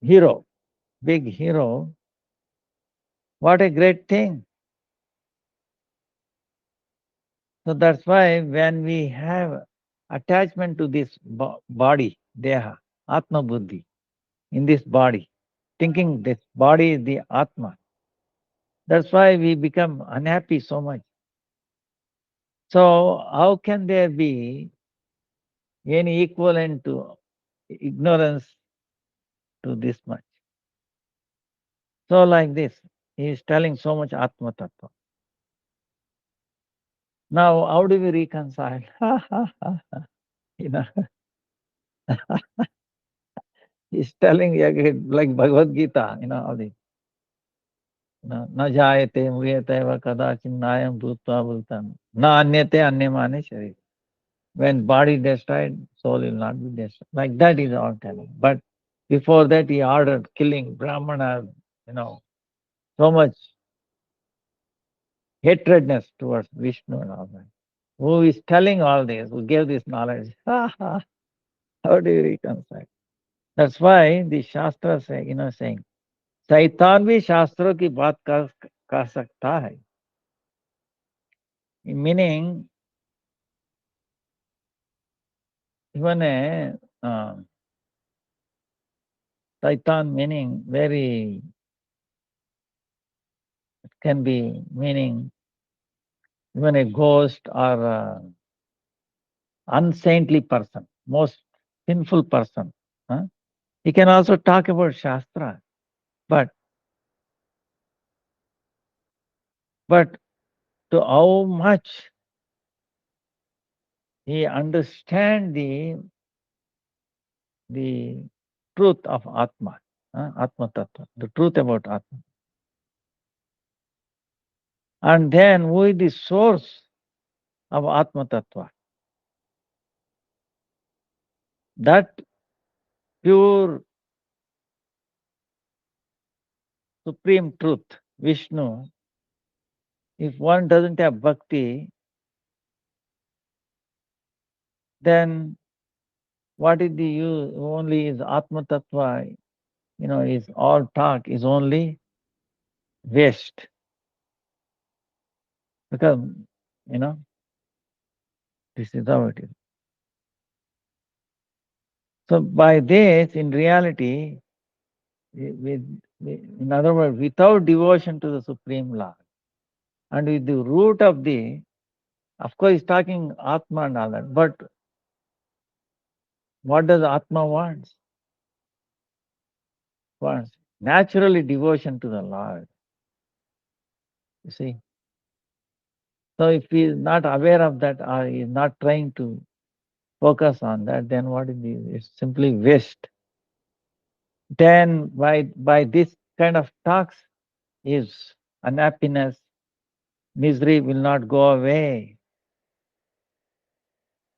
hero, big hero. What a great thing. So that's why when we have attachment to this body, deha, atma buddhi, in this body, thinking this body is the atma, that's why we become unhappy so much. So how can there be any equivalent to ignorance to this much? So like this, he is telling so much atma tattva. Now, how do we reconcile? you know, he's telling again, like Bhagavad Gita, all the न जायते म्रियते वा कदाचित् नायं भूत्वा भूतं न अन्यते अन्यमाने शरीर. When body destroyed, soul will not be destroyed. Like that is all telling. But before that, he ordered killing Brahmana, so much hatredness towards Vishnu and all that. Who is telling all this? Who gave this knowledge? How do you reconcile? That's why the Shastra saying, शैतान भी शास्त्रों की बात कर सकता है. Meaning, even a shaitan meaning very, it can be meaning even a ghost or a unsaintly person, most sinful person. He can also talk about Shastra, but to how much he understand the truth of Atma, Atma Tattva, the truth about Atma. And then who is the source of Atma Tattva? That pure supreme truth, Vishnu, if one doesn't have bhakti, then what is the use? Only is Atma Tattva, is all talk, is only waste. Because, this is how it is. So by this, in reality, with, in other words, without devotion to the Supreme Lord, and with the root of course, he's talking Atma and all that, but what does Atma wants? Wants naturally devotion to the Lord. You see. So if he is not aware of that or he is not trying to focus on that, then what is it? It's simply waste. Then by this kind of talks, his unhappiness, misery will not go away.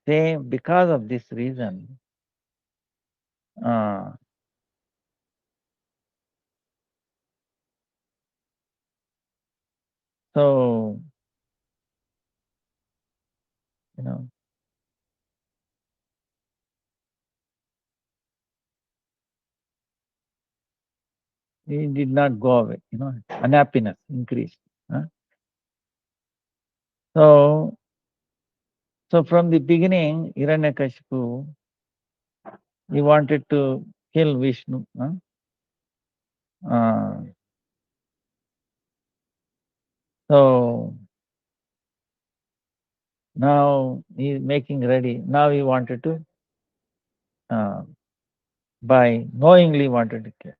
Same because of this reason. Uh, so you know, he did not go away. Unhappiness increased. Huh? So so from the beginning, Hiranyakashipu, he wanted to kill Vishnu. Huh? Uh, so now he is making ready. Now he wanted to, uh, by knowingly wanted to kill.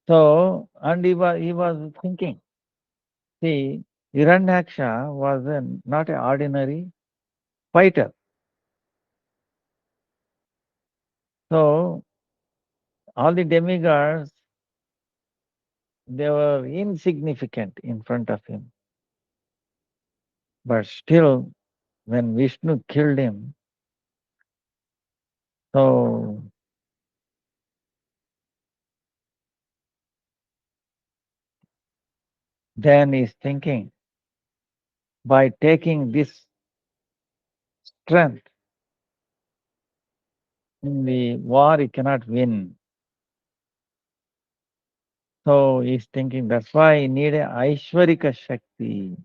So, and he was thinking, see, Hiranyaksha was not an ordinary fighter. So, all the demigods, they were insignificant in front of him. But still, when Vishnu killed him, so then he's thinking, by taking this strength in the war, he cannot win. So he's thinking that's why he need a Aishwarika Shakti.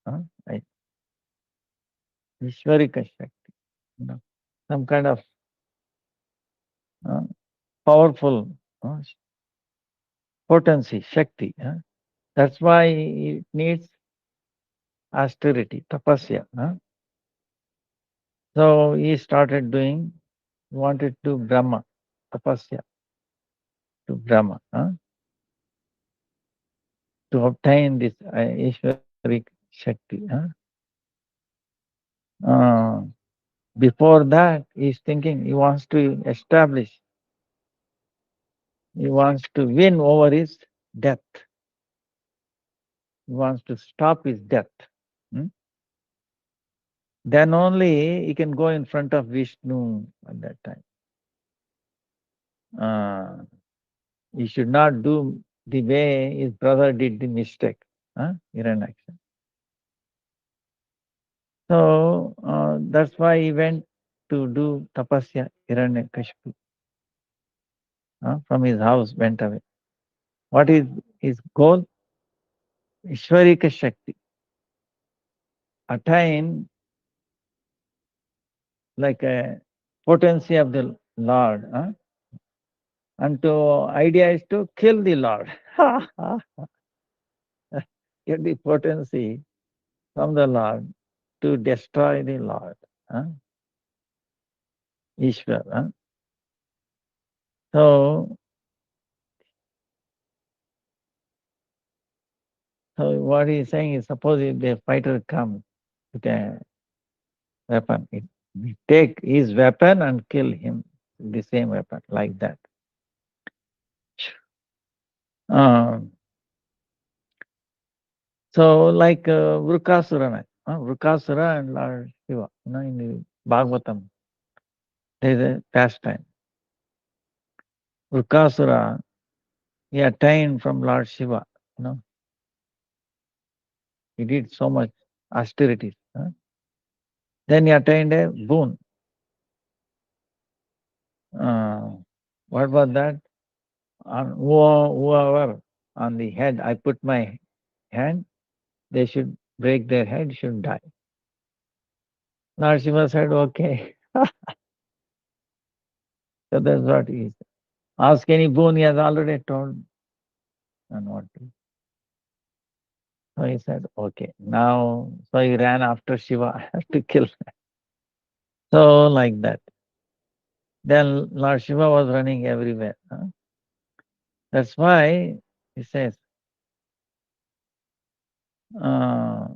Huh? Aishwarika Shakti. Some kind of uh, powerful potency, Shakti. That's why it needs austerity, tapasya. So he started doing, wanted to Brahma, tapasya to Brahma, to obtain this Aishwarika Shakti. Uh, before that, he's thinking he wants to establish, he wants to win over his death. He wants to stop his death. Then only he can go in front of Vishnu at that time. He should not do the way his brother did the mistake, Hiranyaksha. So that's why he went to do tapasya, Hiranyakashipu. From his house, went away. What is his goal? Ishwarika Shakti. Attain like a potency of the Lord. And to idea is to kill the Lord. Get the potency from the Lord to destroy the Lord. Ishwar. So what he is saying is, suppose if the fighter comes with a weapon, we take his weapon and kill him with the same weapon, like that. So like Vrukasura, Vrukasura and Lord Shiva, in the Bhagavatam, there is a pastime. Vrukasura, he attained from Lord Shiva, he did so much austerities. Then he attained a boon. What was that? On whoever on the head I put my hand, they should break their head, should die. Narsimha said, okay. So that's what he said. Ask any boon, he has already told. And what to. So he said, okay. Now, so he ran after Shiva to kill. So like that. Then Lord Shiva was running everywhere. That's why he says, uh,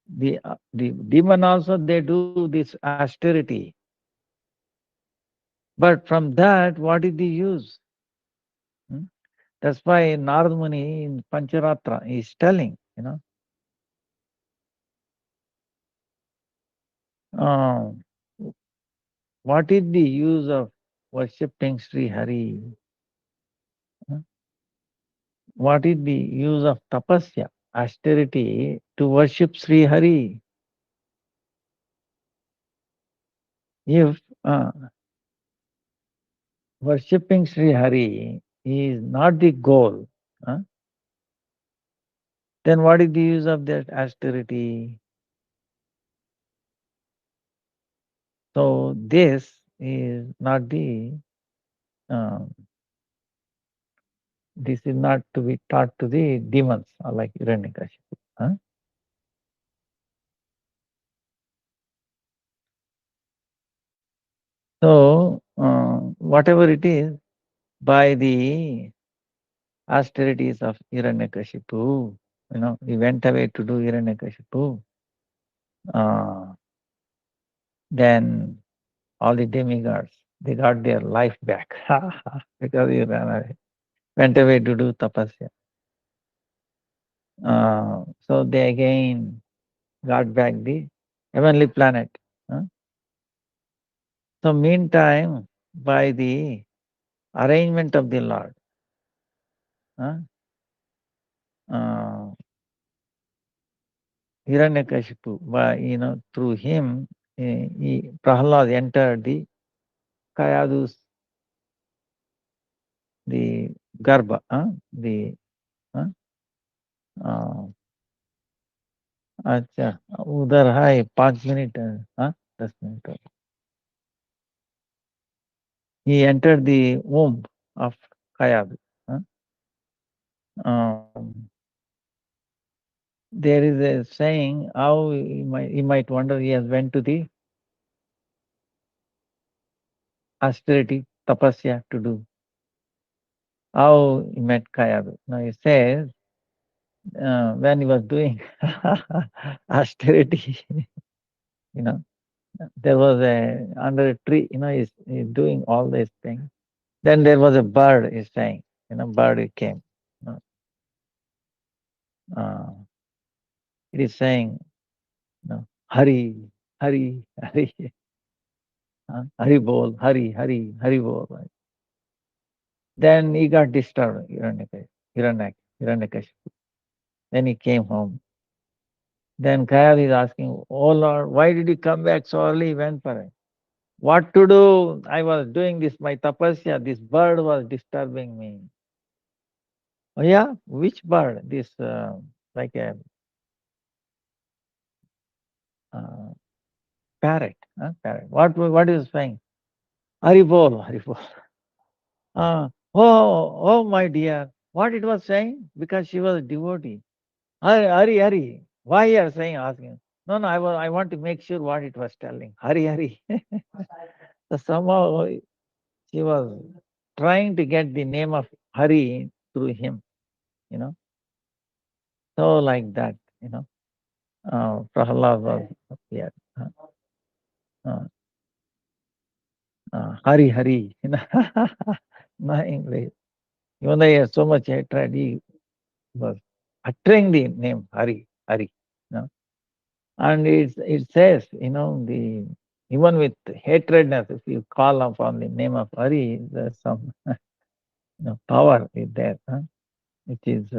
the demon also they do this austerity. But from that, what is the use? Hmm? That's why Narad Muni in Pancharatra is telling, uh, what is the use of worshipping Sri Hari? Huh? What is the use of tapasya, austerity, to worship Sri Hari? If worshipping Sri Hari is not the goal, huh, then what is the use of that austerity? So this is not um, this is not to be taught to the demons like Hiranyakashipu. Huh? So whatever it is, by the austerities of Hiranyakashipu, he went away to do Hiranyakashipu. Then all the demigods, they got their life back because he ran away, went away to do tapasya. So they again got back the heavenly planet. So meantime, by the arrangement of the Lord, uh, Hiranyakashipu, through him, Prahlad entered the Kayadu's, the Garbha, the अच्छा उधर है 5 minute हाँ 10 minute he entered the womb of Kayadu. Huh? There is a saying how you might wonder he has went to the austerity tapasya to do. How he met Kayadu. Now he says when he was doing austerity, you know, there was under a tree, he's doing all these things. Then there was a bird, he's saying, bird came. Uh, it is saying, Hari, Hari, Hari, Hari bol, Hari, Hari, Hari bol. Right? Then he got disturbed, Hiranyakashipu. Then he came home. Then Kayal is asking, oh Lord, why did you come back so early? He went for it. What to do? I was doing this, my tapasya. This bird was disturbing me. Oh yeah, which bird? This like a uh, parrot. Parrot. What is saying? Haribol, Haribol. Oh, my dear. What it was saying? Because she was a devotee. Hari, Hari. Why you are saying, asking? No, I want to make sure what it was telling. Hari, Hari. So somehow she was trying to get the name of Hari through him, you know. So like that, Prahlad was appeared. Uh, Hari, Hari. No English. Even though he had so much hatred, he was uttering the name Hari, Hari. You know? And it says, the even with hatredness, if you call upon the name of Hari, there's some power is there, which is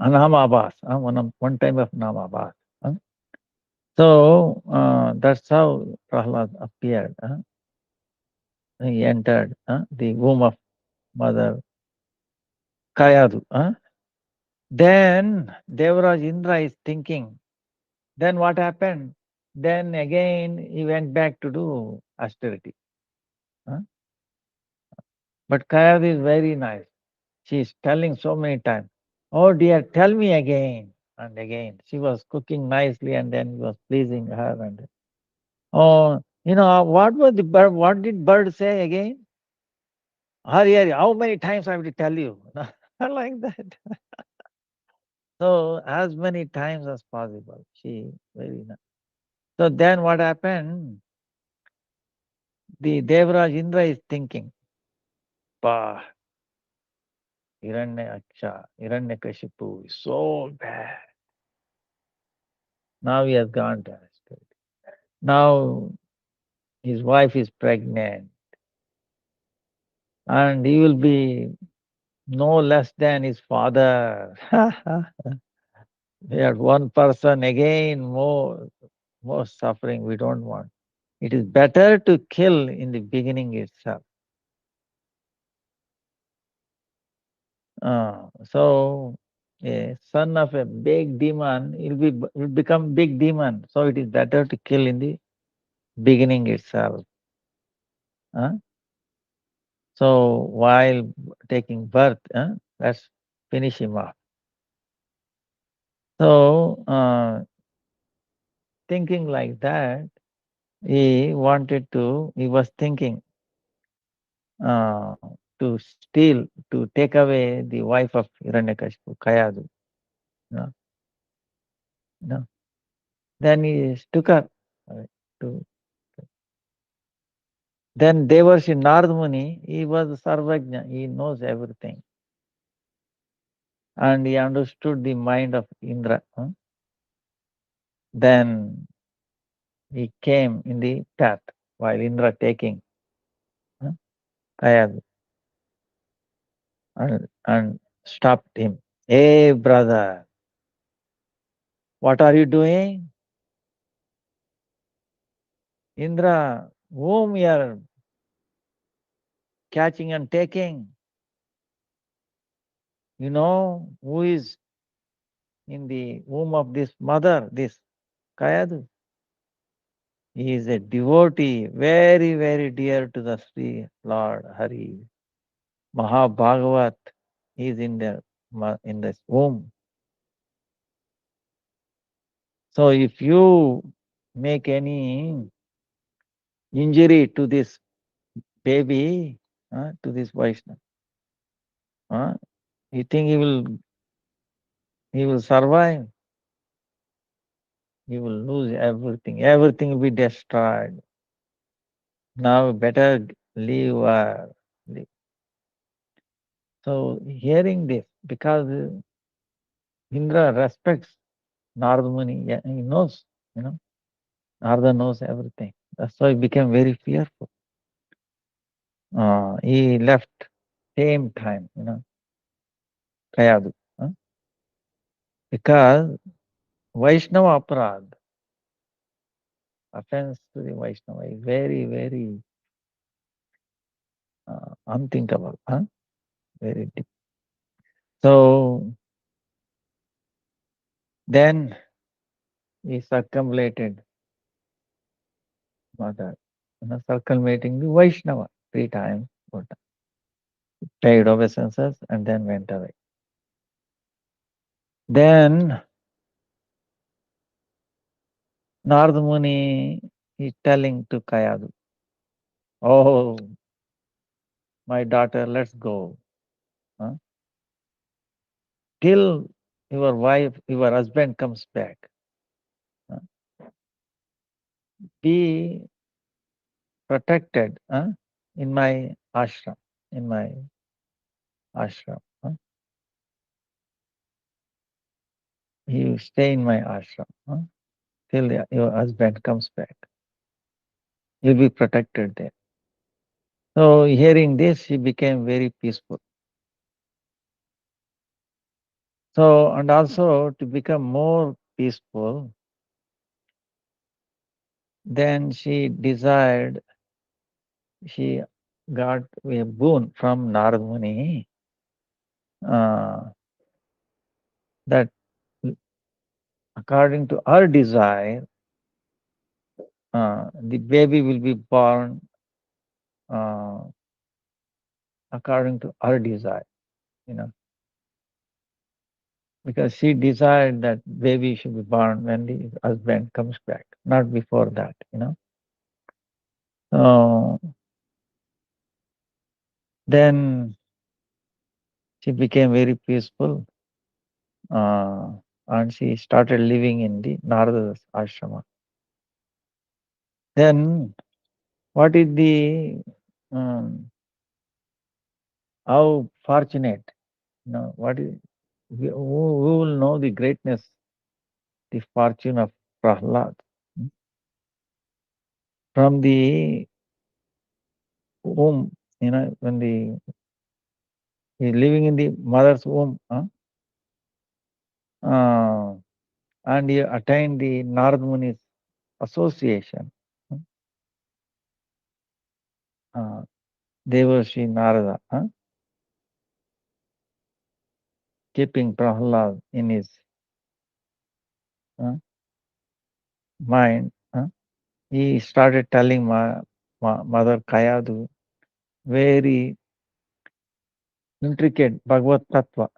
anamabhas, one time of namabhas. So that's how Prahlad appeared. He entered the womb of Mother Kayadu. Then Devaraj Indra is thinking, Then what happened? Then again he went back to do austerity. Huh? But Kayad is very nice. She is telling so many times, "Oh dear, tell me again and again." She was cooking nicely and then he was pleasing her. And oh, what was the bird? What did bird say again? Hurry, hurry! How many times I have to tell you? Like that. So as many times as possible. She very nice. So then what happened? The Devraj Indra is thinking, bah, Hiranyakashipu is so bad. Now he has gone to hospital. Now his wife is pregnant and he will be no less than his father. We had one person again, more suffering we don't want. It is better to kill in the beginning itself. So a son of a big demon will become big demon. So it is better to kill in the beginning itself. Uh, so while taking birth, let's finish him off. So thinking like that, he was thinking uh, to steal, to take away the wife of Hiranyakashipu, Kayadu. No, no. Then he took her. To, then Devarshi Narad Muni, he was Sarvajna, he knows everything. And he understood the mind of Indra. Then he came in the path while Indra taking Kayadu and stopped him. Hey brother, what are you doing? Indra, whom you are catching and taking? You know who is in the womb of this mother, this Kayadu? He is a devotee, very, very dear to the Sri Lord Hari. Mahabhagavat is in this womb. So if you make any injury to this baby, to this Vaishnava, you think he will survive? He will lose everything. Everything will be destroyed. Now better leave. Leave. So hearing this, because Indra respects Narada Muni, yeah, he knows, Narada knows everything. That's why he became very fearful. He left same time, Kayadu. Because Vaishnava Aparad, offense to the Vaishnava is very, very unthinkable. Very deep. So then he circumambulated mother, circumambulating the Vaishnava 3 times, 4 times. Paid obeisances and then went away. Then Narada Muni is telling to Kayadu, "Oh, my daughter, let's go. Till your husband comes back. Be protected in my ashram, in my ashram. You stay in my ashram till your husband comes back. You'll be protected there." So hearing this, she became very peaceful. So, and also to become more peaceful, then she got a boon from Narad Muni that according to her desire, the baby will be born uh, according to her desire, you know, because she desired that baby should be born when the husband comes back, not before that, you know. So then she became very peaceful, uh, and she started living in the Narada's ashrama. Then, what is the um, how fortunate, you know, what is who will know the greatness, the fortune of Prahlad? Hmm? From the womb, you know, when he's living in the mother's womb, uh, and he attained the Narad Muni's association. Uh, Devarshi Narada, keeping Prahlad in his uh, mind, he started telling Mother Kayadu very intricate Bhagavad Tattva,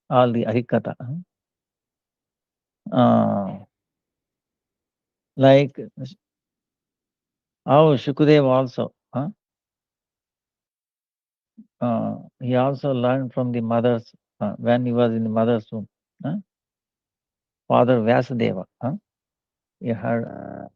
all the Harikatha. Like how Shukadev also, he also learned from the mother's, when he was in the mother's womb. Father Vyasadeva, he heard.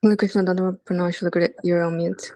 Holy Krishna, Dandava Pranam Shilakrit, you're on mute.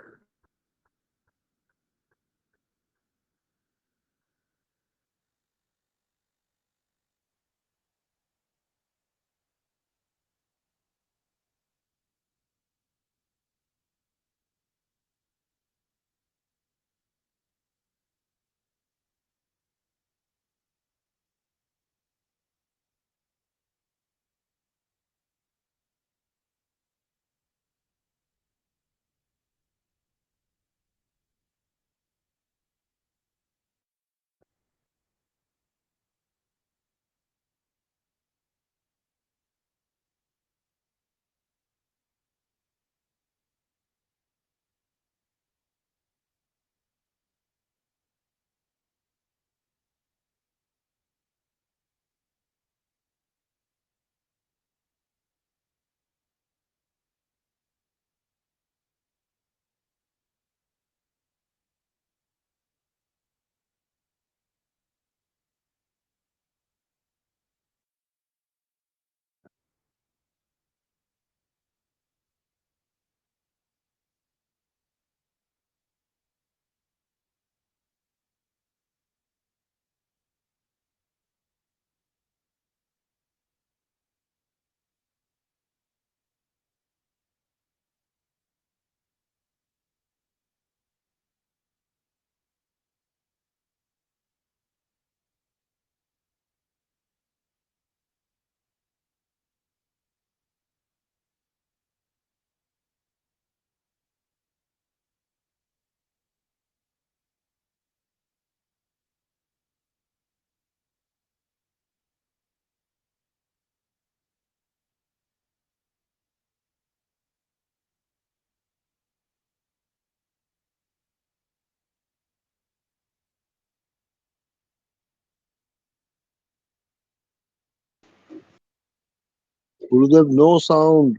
Gurudev, no sound.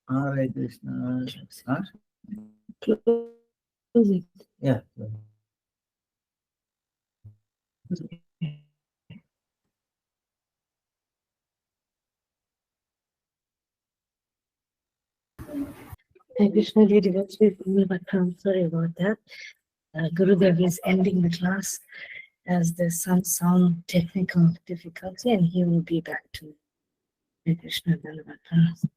Hare Krishna. Huh? Close it. Yeah. Hare Krishna, dear devotees, sorry about that. Gurudev is ending the class as there's some sound technical difficulty, and he will be back to Hare Krishna Dhanavata.